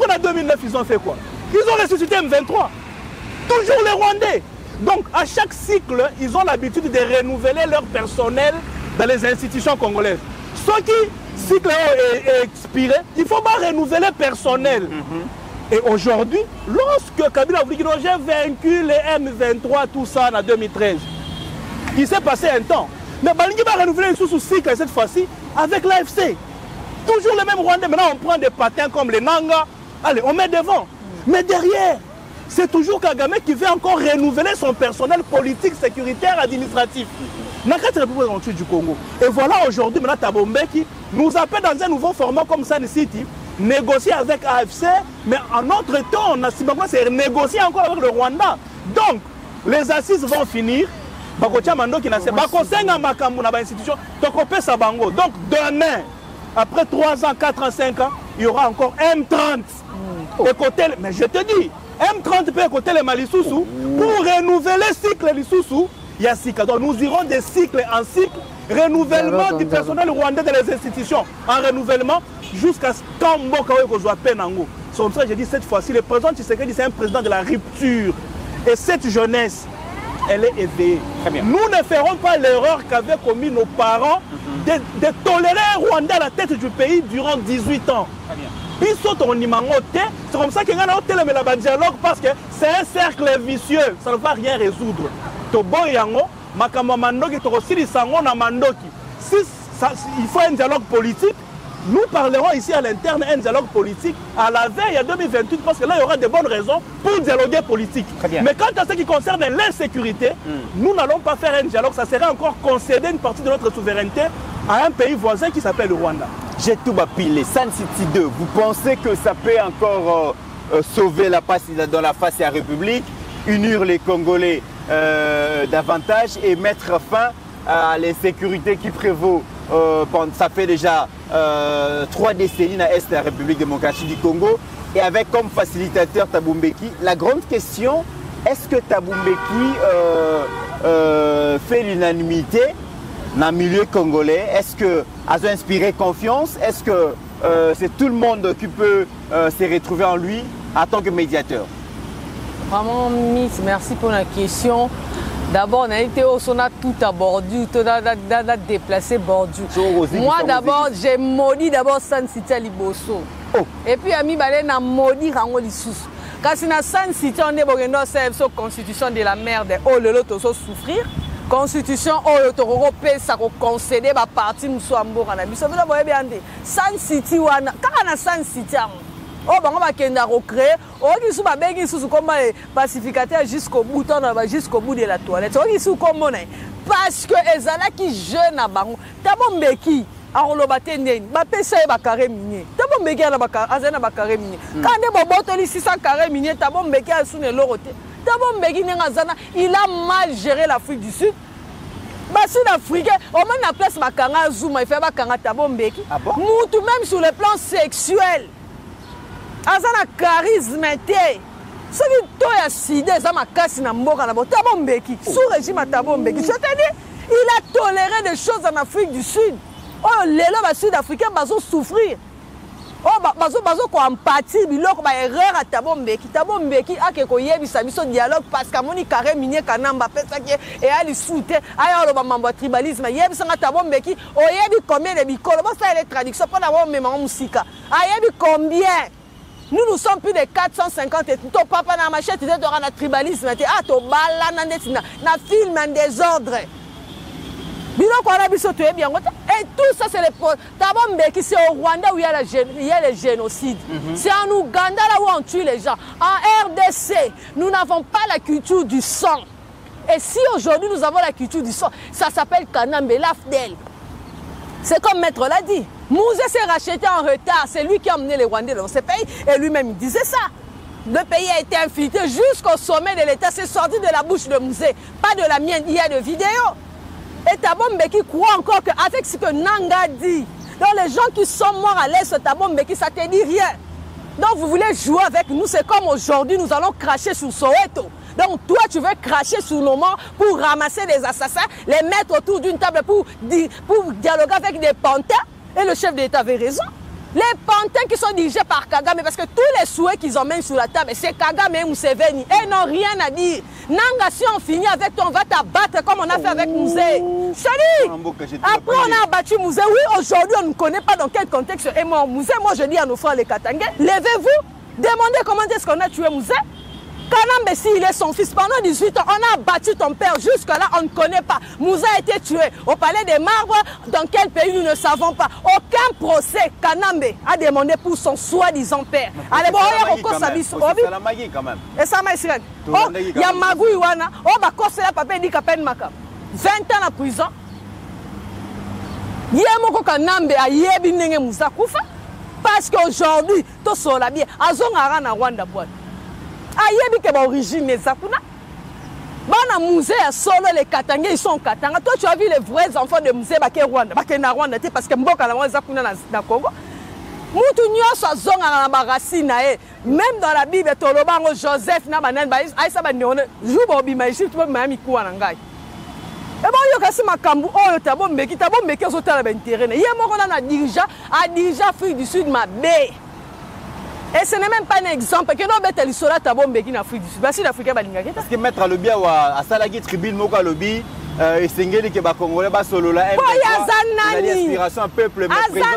la 2009, ils ont fait quoi? Ils ont ressuscité M23. Toujours les Rwandais. Donc à chaque cycle, ils ont l'habitude de renouveler leur personnel dans les institutions congolaises. Ceux qui, cycle est expiré, il ne faut pas renouveler personnel. Et aujourd'hui, lorsque Kabila a dit que j'ai vaincu les M23, tout ça en 2013, il s'est passé un temps. Mais Balingi va renouveler sous cycle cette fois-ci avec l'AFC. Toujours les mêmes Rwandais. Maintenant, on prend des patins comme les Nanga. Allez, on met devant. Mais derrière, c'est toujours Kagame qui veut encore renouveler son personnel politique, sécuritaire, administratif. Dans 4 républiques du Congo. Et voilà aujourd'hui, maintenant, Thabo Mbeki nous appelle dans un nouveau format comme ça, City, négocier avec AFC, mais en autre temps, on a c'est négocier encore avec le Rwanda. Donc, les assises vont finir. Bakotia Mando qui n'a pas senga makambu na ba institution, tokopé sa bango. Donc demain, après 3 ans, 4 ans, 5 ans, il y aura encore M30. Écoutez, mais je te dis, M30 peut écouter les Malisusu pour renouveler le cycle Lisusu. Il y a cycle. Donc nous irons des cycles en cycle, renouvellement du personnel rwandais dans les institutions, en renouvellement jusqu'à ce qu'Amboka soit Penango. C'est pour ça que je dis cette fois-ci, le président Tshisekedi, c'est un président de la rupture. Et cette jeunesse, elle est éveillée. Nous ne ferons pas l'erreur qu'avaient commis nos parents de tolérer un Rwandais à la tête du pays durant 18 ans. Ils sont en imangoté. C'est comme ça qu'il y a un dialogue parce que c'est un cercle vicieux. Ça ne va rien résoudre. Il faut un dialogue politique. Nous parlerons ici à l'interne un dialogue politique à la veille à 2028 parce que là il y aura de bonnes raisons pour dialoguer politique. Mais quant à ce qui concerne l'insécurité, nous n'allons pas faire un dialogue, ça serait encore concéder une partie de notre souveraineté à un pays voisin qui s'appelle le Rwanda.
J'ai tout bapilé, Sun City 2, vous pensez que ça peut encore sauver la passe dans la face de la République, unir les Congolais davantage et mettre fin à l'insécurité qui prévaut ça fait déjà 3 décennies à l'Est de la République démocratique du Congo et avec comme facilitateur Thabo Mbeki. La grande question, est-ce que Thabo Mbeki fait l'unanimité dans le milieu congolais? Est-ce qu'elle a inspiré confiance? Est-ce que c'est tout le monde qui peut se retrouver en lui en tant que médiateur?
Vraiment, Miss, merci pour la question. D'abord, on a été au Sona tout à bordure, tout à déplacer bordure. Moi, d'abord, j'ai maudit d'abord Sun City à Liboso. Et puis, Ami Balen a maudit Rango Lissous. Quand c'est dans Sun City, on est dans constitution de la merde. Oh, le lot, souffrir. Constitution, oh, le européen, ça va concéder ma partie, nous sommes en Arabi. Ça veut dire, Sun City, quand on a Sun City, oh, on va recréer. Oh, ils sont pas bien, ils sont comme pacificateurs jusqu'au bout de la toilette. Oh, ils sont comme parce que les gens qui jeune à Bango, Thabo Mbeki, alors le bâtiment, bah pesa et bacaré minier. Thabo Mbeki a bacaré minier. Quand des bobotoli 600 carrés minier, Thabo Mbeki a souné l'oroté. Thabo Mbeki il a mal géré l'Afrique du Sud. Sud-Africain, au moins la place Bakanga Zouma, il fait Bakanga Thabo Mbeki. Moutou même sur le plan sexuel. Azana charisme té. Ce qui toya sidé zama kasi na mboka na bo Thabo Mbeki sous régime Thabo Mbeki. Je te dis, il a toléré des choses en Afrique du Sud. Oh les là sud-africains bazo souffrir. Oh bazo ko empathie biloko ba erreur à Thabo Mbeki. Thabo Mbeki a ke ko yebisa biso dialogue parce que moni carré minier kanamba pesa ke et ali soute aya lo ba mambo tribalisme yebisa nga Thabo Mbeki o yebi combien de bikolo bo ça les traductions pour avoir même musika. Ayebi combien? Nous sommes plus de 450 et ton papa na machette tu dois na tribalisme ah to bala na film en désordre. Biloko na biso to bien et tout ça c'est les Thabo Mbeki c'est au Rwanda où il y a le génocide. C'est en Ouganda là où on tue les gens. En RDC, nous n'avons pas la culture du sang. Et si aujourd'hui nous avons la culture du sang, ça s'appelle Kanambe Lafdel. C'est comme Maître l'a dit. Mouzé s'est racheté en retard. C'est lui qui a emmené les Rwandais dans ce pays. Et lui-même, il disait ça. Le pays a été infiltré jusqu'au sommet de l'État. C'est sorti de la bouche de Mouzé. Pas de la mienne. Il y a des vidéos. Et Thabo Mbeki croit encore qu'avec ce que Nanga dit, donc les gens qui sont morts à l'Est, Thabo Mbeki, ça ne te dit rien. Donc vous voulez jouer avec nous. C'est comme aujourd'hui, nous allons cracher sur Soweto. Donc toi, tu veux cracher sur nos morts pour ramasser des assassins, les mettre autour d'une table pour dialoguer avec des pantins. Et le chef de l'État avait raison. Les pantins qui sont dirigés par Kagame, parce que tous les souhaits qu'ils emmènent sur la table, c'est Kagame et Museveni. Et ils n'ont rien à dire. Nanga, si on finit avec toi, on va t'abattre comme on a fait avec Mouzé. Salut! Après, on a abattu Mouzé. Oui, aujourd'hui, on ne connaît pas dans quel contexte est mort Mouzé. Moi, je dis à nos frères les Katangais, levez-vous, demandez comment est-ce qu'on a tué Mouzé. Kanambe, s'il est son fils, pendant 18 ans, on a abattu ton père. Jusque-là, on ne connaît pas. Moussa a été tué au palais des Marbres. Dans quel pays, nous ne savons pas. Aucun procès, Kanambe a demandé pour son soi-disant père. Allez, bon, on y a encore sa vie.
C'est la magie quand même.
Et ça m'a dit, oh, il y a Magou Iwana. Oh, bah, quand c'est la papa, il dit qu'il peine Makam. 20 ans en prison. Il y a mon Kanambe a yebi nenge Moussa Koufa. Parce qu'aujourd'hui, tout cela bien. Azongara na Rwanda boîte. Ayebi ke ba origine ezakuna. Bana musée à solo les Katanga, ils sont au Katanga. Toi tu as vu les vrais enfants de musée bake Rwanda, bake na Rwanda parce que mboka na ezakuna na Congo. Mutu nyoso azonga na barasine e. Même dans la Bible tolobango Joseph na banan ba aisa ba neone jubo bima Egypte bo mami kuwa na ngai. Et bon yo kasi makambu oyo tabo mbeki ozotala ba intérêt. Ye moko na dirija a dirija Afrique du Sud mabe. Et ce n'est même pas un exemple que nous avons l'histoire de Tabombeki en Afrique du Sud. Parce
que mettre à l'obia à Salagi tribune moka lobby et singeli que ba congolais ba solo la inspiration un peuple mais président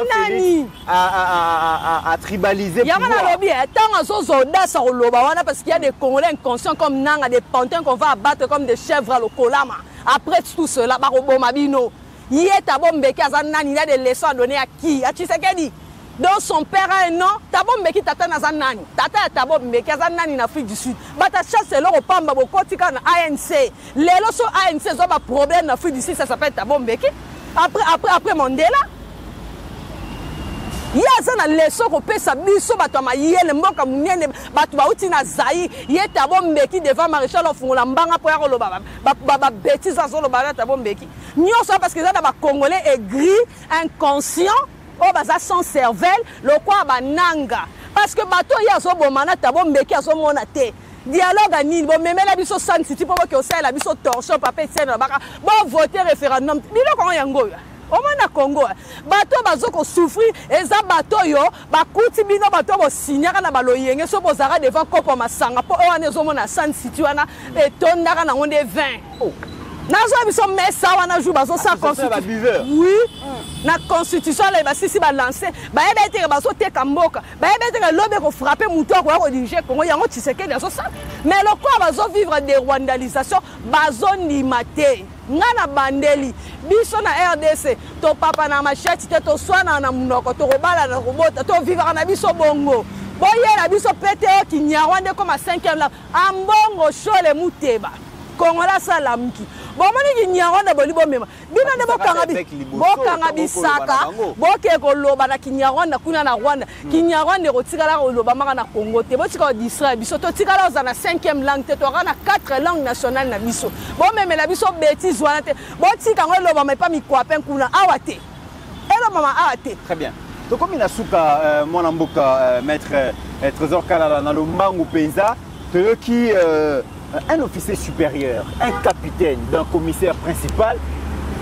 à tribaliser
pouvoir. Il y a lobby tant azozoda sa loba wana parce qu'il y a des Congolais inconscients comme nanga des pantins qu'on va abattre comme des chèvres à l'okolama. Après tout cela ba roboma bino. Yé Tabombeki azanani il a des leçons à donner à qui? À Tshisekedi. Donc son père a un nom, Tabombeki tata nazanani. Tata Tabombeki azanani en Afrique du Sud. Bata chasse l'or au pamba bokotika na ANC. Les loso ANC ont un problème en Afrique du Sud, ça s'appelle Tabombeki. Après Mandela. Il y a une leçon qu'on peut s'abisso batama yele mboka munene batu bauti na Zaïre. Yé Tabombeki devant Maréchal Ofungola mbanga po ya koloba ba bêtise azolo ba Tabombeki. Nyoso parce que ça ba Congolais aigris, inconscients. Oh, bah, ça sans cervelle, le quoi, bah, nanga. Parce que bateau, il y a son bon manat, Tabombeki, à son monate. Dialogue à Nîmes, bon, même la biso San City, pour que ça, la biso torchon, papa, et bon, voter référendum. Mais là, comment y a un go? Au moins, à Congo, bateau, bah, zo, qu'on souffre, et ça, bateau, yo, bah, kouti, bino, bateau, bah, signer, na, bah, loyeng, so, bah, zara, devant, kopo, ma sanga, pour, on est au monde à San City, wana, et ton, na, on est 20. Oh. Nazo biso mesa wana jou bazo sa constitution. Oui. Na constitution la sisi ba lancer. Ba ebe bazo te kamboka. Ba ebe lobe ko frapper muto ko diriger Congo yango Tshisekedi azo ça. Mais le quoi bazo vivre des rwandalisations bazo nimate. Ngana bandeli biso na RDC to papa na machete te to swana na munoko to robala na robota to vivre na biso bongo. Boye na biso PTO ki nyawande comme 5e là. Ambongo chole muteba. Kongola salamki. Bon, moni ki nyawanda bolibo mema. Bina ne bokanga bisaka. Boke ko loba na kinyawanda kuna na Rwanda. Kinyawanda ko tikala ko loba maka na Congo te. Bo tikala d'Israël biso to tikala za na 5e langue te to na 4 langues nationales na biso. Bon meme la biso bêtise wana te. Bo tikala loba mais pas mi kwapen kuna awate. Elo mama awate.
Très bien. Donc comme inasuka mwana mboka maître Trésor Kalala na lombangu penza to qui un officier supérieur, un capitaine d'un commissaire principal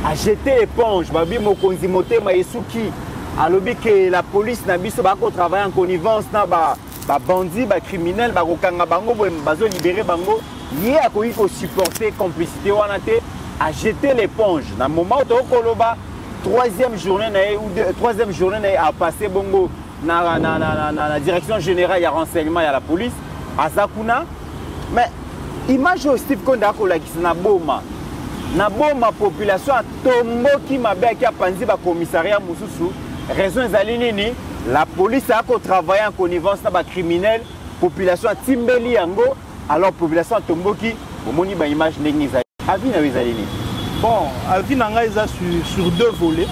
a jeté éponge. Babi Mokonzi Mote Maesuki a lobby que la police n'a biso ba ko travailler en connivence na ba bandits, ba criminels, ba kokanga bango bazo libérer bango. Yé a ko supporter complicité wana te a jeté l'éponge. Na moment to koloba troisième journée a passé bongo na direction générale ya renseignement ya la police à Zakuna. Mais image au Steve Konda kolakisi na boma population a tomboki mabe ki apanzi ba commissariat mususu raison ezali nini la police a ko travailler en connivence na ba criminel population a timbeli yango alors population a tomboki omoni ba image ndenge ezali avi na ezali nini
bon avi na ngai eza sur deux volets.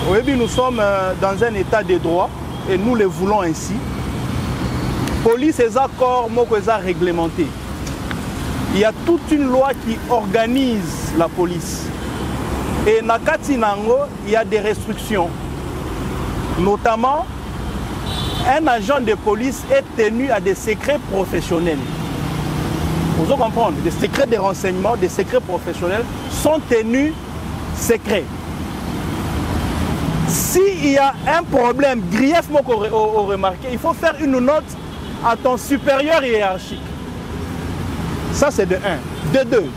Oui, nous sommes dans un état de droit et nous le voulons ainsi. Police et accords moko eza réglementé. Il y a toute une loi qui organise la police. Et na kati nango, il y a des restrictions. Notamment, un agent de police est tenu à des secrets professionnels. Vous comprenez, des secrets de renseignement, des secrets professionnels sont tenus secrets. S'il y a un problème, grief moko remarqué, il faut faire une note à ton supérieur hiérarchique. Ça, c'est de 1. De 2,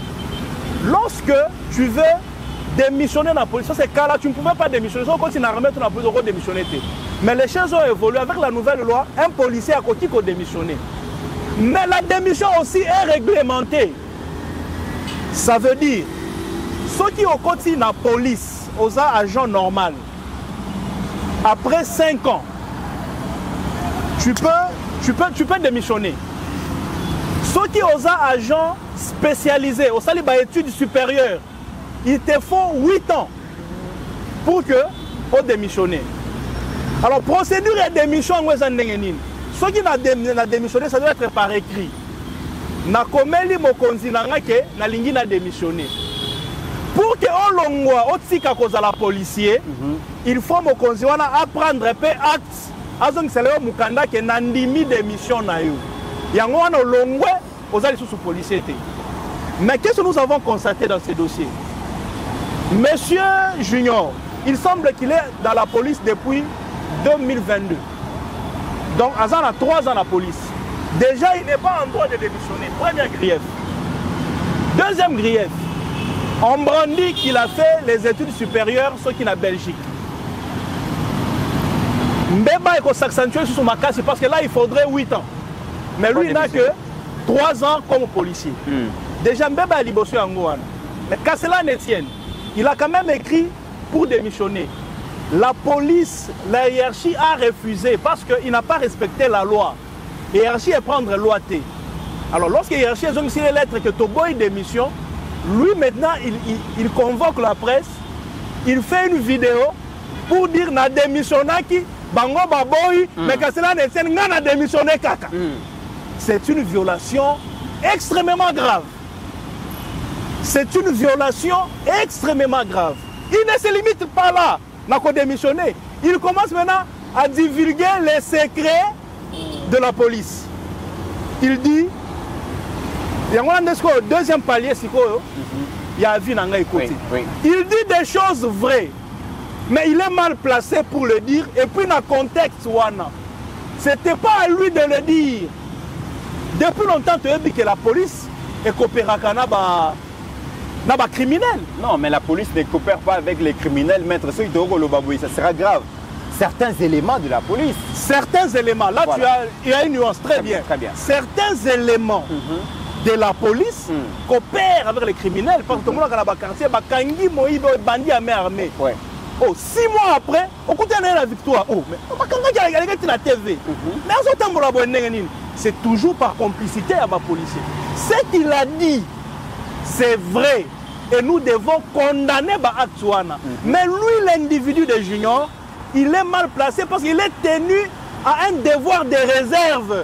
lorsque tu veux démissionner dans la police, c'est cas là, tu ne pouvais pas démissionner. Si on continue à remettre dans la police, on va démissionner. Mais les choses ont évolué. Avec la nouvelle loi, un policier a continué à démissionner. Mais la démission aussi est réglementée. Ça veut dire, ceux qui ont continué la police, aux agents normaux, après 5 ans, tu peux démissionner. Ceux qui ont agents spécialisés, au salle d'études supérieures, il te faut 8 ans pour que tu démissionnes. Alors, procédure de démission, ceux qui ont démissionné, ça doit être par écrit. Na komeli mokonzi nanga ke na lingi na démissionner. Pour que on longwa otika koza la policier, il faut mokonzi wana apprendre pe acte azong seleo mukanda ke nandimi démission na yo. Yango wana longwe ozali sous policier te. Mais qu'est-ce que nous avons constaté dans ces dossiers? Monsieur Junior, il semble qu'il est dans la police depuis 2022. Donc, Azan a 3 ans à la police. Déjà, il n'est pas en droit de démissionner. Premier grief. Deuxième grief. On brandit qu'il a fait les études supérieures, ce qui est en Belgique. Mbeba est s'accentuer sur ma casse parce que là, il faudrait 8 ans. Mais lui, il n'a que 3 ans comme policier. Déjà, Mbeba est libossé en Gouane. Mais qu'à cela ne tienne, il a quand même écrit pour démissionner. La police, la hiérarchie a refusé parce qu'il n'a pas respecté la loi. La hiérarchie est prendre la loi T. Alors lorsque la hiérarchie a signé les lettres que Toboy démission, lui maintenant il convoque la presse, il fait une vidéo pour dire na démissionné qui bango baboy mais que cela ne tient n'a démissionné kaka. C'est une violation extrêmement grave. C'est une violation extrêmement grave. Il ne se limite pas là. N'a qu'à démissionner. Il commence maintenant à divulguer les secrets de la police. Il dit, il y a un deuxième palier, il y a il dit des choses vraies, mais il est mal placé pour le dire. Et puis dans le contexte, ce n'était pas à lui de le dire. Depuis longtemps, tu as dit que la police est coopérée avec les criminels. Non, mais la police ne coopère pas avec les criminels, maître. Ça sera grave. Certains éléments de la police. Certains éléments. Là, voilà. Il y a une nuance. Très bien. Très bien. Certains éléments de la police coopèrent avec les criminels. Parce que tout le monde dans le quartier, Bakangi, Moïse, bandit à main armée. Oh, 6 mois après, on continue la victoire. Oh, mais la TV. C'est toujours par complicité à ma policier. Ce qu'il a dit, c'est vrai. Et nous devons condamner Baaktuana. Mais lui, l'individu de Junior, il est mal placé parce qu'il est tenu à un devoir de réserve.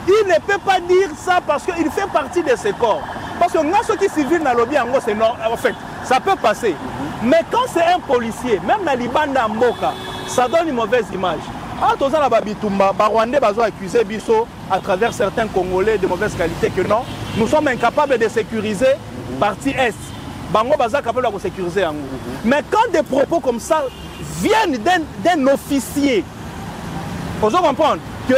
Il ne peut pas dire ça parce qu'il fait partie de ce corps. Parce que ceux qui civils dans le lobby, en fait, ça peut passer. Mais quand c'est un policier, même dans l'Ibanda Mboka, ça donne une mauvaise image. Ah, tous les Babitumba, Barwandais ont accusé Bisso à travers certains Congolais de mauvaise qualité que non, nous sommes incapables de sécuriser partie Est. Bango Baza capable de sécuriser. Mais quand des propos comme ça viennent d'un officier, il faut comprendre que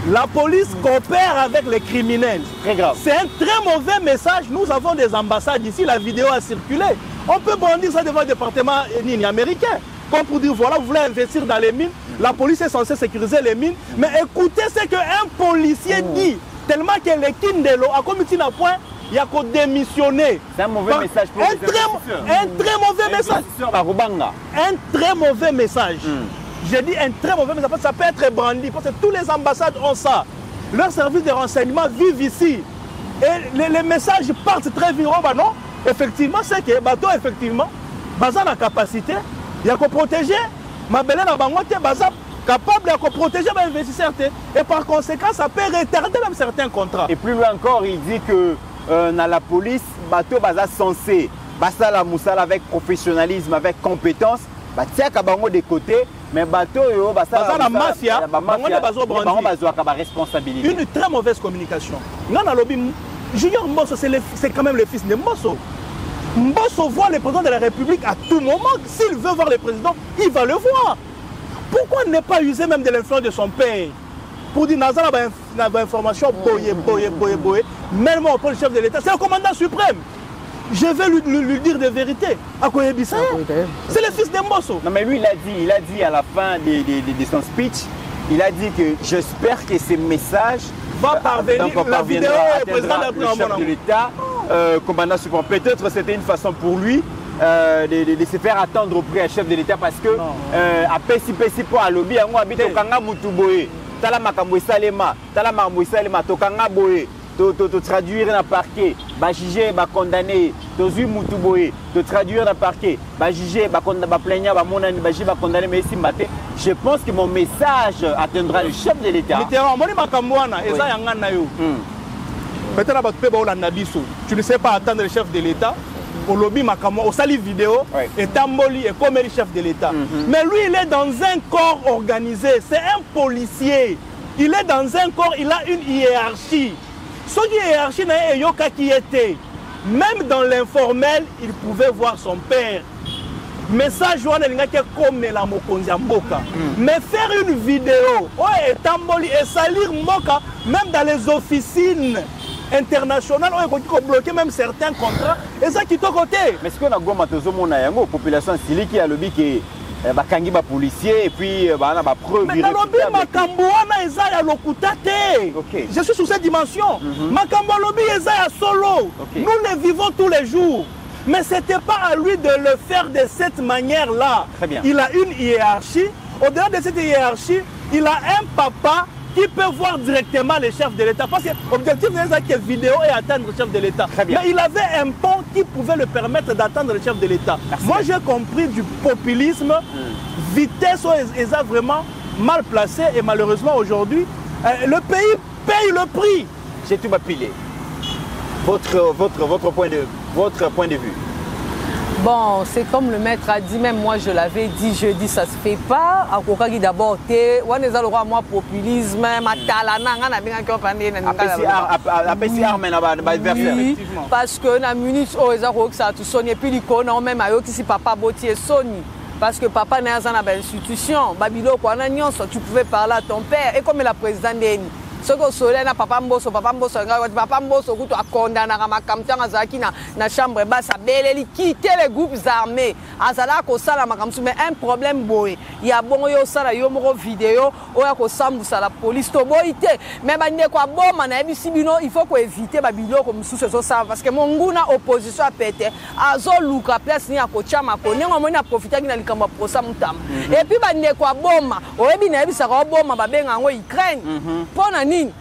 la police coopère avec les criminels. Très grave. C'est un très mauvais message. Nous avons des ambassades ici, la vidéo a circulé. On peut brandir ça devant le département américain. Comme pour dire, voilà, vous voulez investir dans les mines, la police est censée sécuriser les mines. Mais écoutez ce qu'un policier dit, tellement que les Kindelo a commis un point, il y a qu'à démissionner. C'est un mauvais message pour les investisseurs. Un très mauvais message. Un très mauvais message. J'ai dit un très mauvais message parce que ça peut être brandi. Parce que tous les ambassades ont ça. Leurs services de renseignement vivent ici. Et les messages partent très vite. Oh, non, effectivement, c'est que bateau, effectivement, bazar la capacité, il y a qu'à protéger. Ma belle na bangote, bazar capable de protéger les investisseurs. Et par conséquent, ça peut retarder même certains contrats. Et plus loin encore, il dit que dans la police, bateau bazar censé, basa la moussala avec professionnalisme, avec compétence, batia kabango de côté. Mais bateau, bazar la mafia, bango de bazo brandi. Responsabilité. Une très mauvaise communication. Dans le lobby, Junior Mbosso, c'est quand même le fils de Mbosso. Mbosso voit le président de la République à tout moment. S'il veut voir le président, il va le voir. Pourquoi ne pas user même de l'influence de son père pour dire Nazar a une information boye. Même au chef de l'État, c'est le commandant suprême. Je vais lui dire de vérité. C'est le fils de Mbosso. Non, mais lui, il a dit à la fin de son speech, il a dit que j'espère que ces messages va parvenir.
Donc on
la vidéo est président
le chef de l'État, commandant suprême. Peut-être c'était une façon pour lui de se faire attendre auprès du chef de l'État parce que à Pessi pour à lobby, on habite au Kanga Mutuboye, Tala Makambo Salema, Tala Makambo Salema, Tokanga Boye. De traduire dans le parquet, de juger, de condamner, de traduire dans le parquet, de juger, de plaigner, de condamner, mais ici, je pense que mon message atteindra le chef de l'État.
Peut-être tu ne sais pas attendre le chef de l'État. Au lobby Makamwa, au sali vidéo, et Tamboli est comme le chef de l'État. Mais lui, il est dans un corps organisé, c'est un policier. Il est dans un corps, il a une hiérarchie. Ce qui est hiérarchie n'a yoka qui était. Même dans l'informel, il pouvait voir son père. Message comme la Mokonzi Mboka. Mais faire une vidéo, Tamboli et salir Mboka, même dans les officines internationales, on peut bloquer même certains contrats. Et ça qui est à côté.
Mais ce qu'on a dit, la population qui a le lobby qui bakangi ba policier et puis ba na ba preuve.
Mais dans le lobby makambo wana eza ya lokuta te. Je suis sur cette dimension. Makambo lobby eza ya solo. Nous le vivons tous les jours. Mais c'était pas à lui de le faire de cette manière-là. Il a une hiérarchie. Au-delà de cette hiérarchie, il a un papa qui peut voir directement le chef de l'État. Parce que l'objectif n'est que vidéo et atteindre le chef de l'État. Mais il avait un pont qui pouvait le permettre d'atteindre le chef de l'État. Moi, j'ai compris du populisme, vitesse, ils ont vraiment mal placé. Et malheureusement, aujourd'hui, le pays paye le prix.
J'ai tout pilé. Votre point de vue.
Bon, c'est comme le maître a dit, même moi je l'avais dit jeudi, ça se fait pas. À Kokagi d'abord, on est le roi, moi, populisme, parce que la minute où ils ont ça tout sonné, puis l'icône, même à eux qui si papa Botier Sony. Parce que papa n'est pas dans l'institution. Babilo, tu pouvais parler à ton père. Et comme la présidente d'Eni. Ce que soleil na papa mboso kuto akondana na makamtanga zaki na chambre basse beleli quitter les groupes armés azala ko sala makamsu mais un problème boy il y a bon yo sala yo moko vidéo oya ko sambusa la police to boité mais bande ko boma na ebisi bino il faut ko éviter ba biloko mususu so ça parce que monguna opposition a pété azo luka place ni akochama ko nengo mona profiter na likamba prosa mutam et puis bande ko boma oyebi na ebisa ko boma ba benga ngo Ukraine pona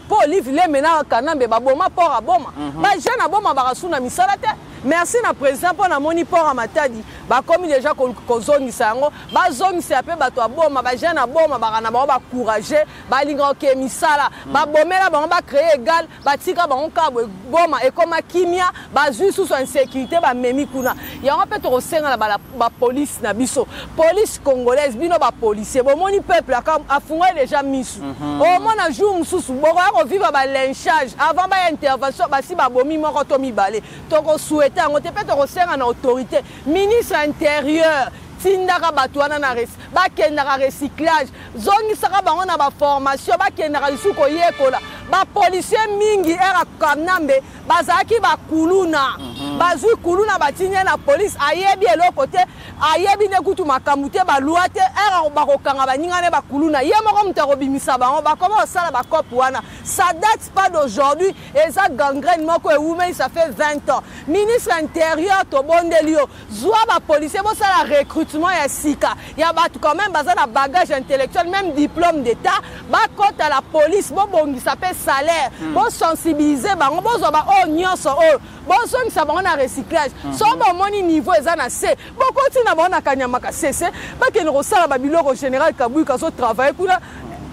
pour livre les ménages kanambe baboma pour aboma ba jeune aboma barasuna misala te merci na président pour na moni pour amatadi ba comme déjà ko zongisa yango ba zongisa pe bato aboma ba jeune aboma barana ba courager ba linga ke misala ba bomela ba créer égal ba tika ba onka boma et comme kimia ba zu sous insécurité ba memi kuna yango pe to senga ba police na biso police congolaise bino ba policier bo moni peuple afunga déjà misu au mona jour mususu boko vivre ba lynchage avant ba intervention ba si ba bomi moko to mibale to ko souhaiter ngo te pe to ko senga na autorité ministre intérieur tindaka batwana na bakendaka recyclage zongisaka bango na ba formation bakendaka lisuko yekola ba policier mingi era kanambe bazaki ba kuluna bazui kuluna batinye na police ayebi eloko te ayebi ne kutu makamute ba loi te era ba kokanga baningane ba kuluna ye moko mutako bimisa bango ba comment ça ba kopu wana ça date pas d'aujourd'hui et ça gangrène moko e women ça fait 20 ans ministre intérieur to bondelio zwa ba policier bo ça la recrutement ya sika ya ba quand même baza na bagage intellectuel même diplôme d'état ba cote à la police bo bongi ça fait salaire bo sensibiliser bango bo zo ba o nyonso o bo so ngisa bango na recyclage so bo moni niveau eza na C bo continue ba na kanyama ka CC ba ke no sala ba biloko général Kabui ka so travailler kuna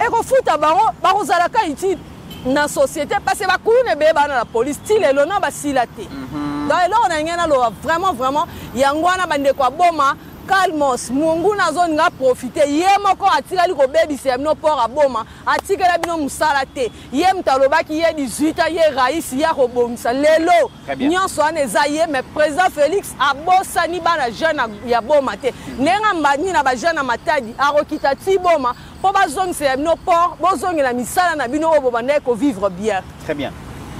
e ko futa bango ba ko zala ka iti na société parce que ba kune be ba na la police style le no ba silate donc là on a ngena lo vraiment yangwana bande kwa boma calmos mungu na zone nga profiter ye moko atikali ko bebisa no port aboma atikala bino musala te ye mtalobaki ye 18 ans ye rais ya ko bomisa lelo nyonso aneza ye mais président Félix abosani bana jeune ya boma te nenga mbani na ba jeune matadi arokita ti boma po bazongisa no port bozongela misala na bino obo bande ko vivre bien.
Très bien.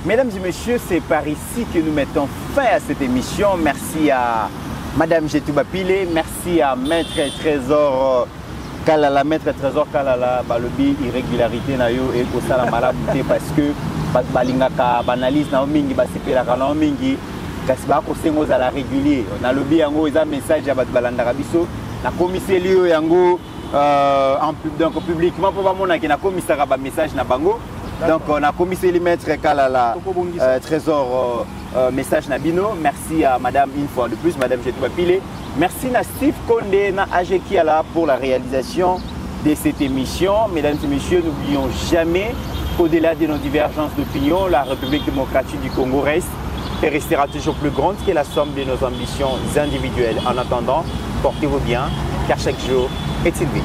Mesdames et messieurs, c'est par ici que nous mettons fin à cette émission. Merci à Madame Jetouba Pilé, merci à Maître Trésor Kalala, Maître Trésor Kalala, balobi irrégularité na yo et ko sala malabouté parce que balingaka banalise na mingi basepelaka na mingi kasi bakosenga ozala régulier nalobi yango eza message ya bato balandaka biso nakomiseli oyo yango donc publiquement mpo bamonaki nakomisaka bamessage na bango donc nakomiseli maître Kalala trésor message na bino. Merci à madame une fois de plus, madame Jetou Bapile. Merci à Steve Condé na AG Kiala pour la réalisation de cette émission. Mesdames et messieurs, n'oublions jamais qu'au-delà de nos divergences d'opinion, la République démocratique du Congo reste et restera toujours plus grande que la somme de nos ambitions individuelles. En attendant, portez-vous bien, car chaque jour est élevé.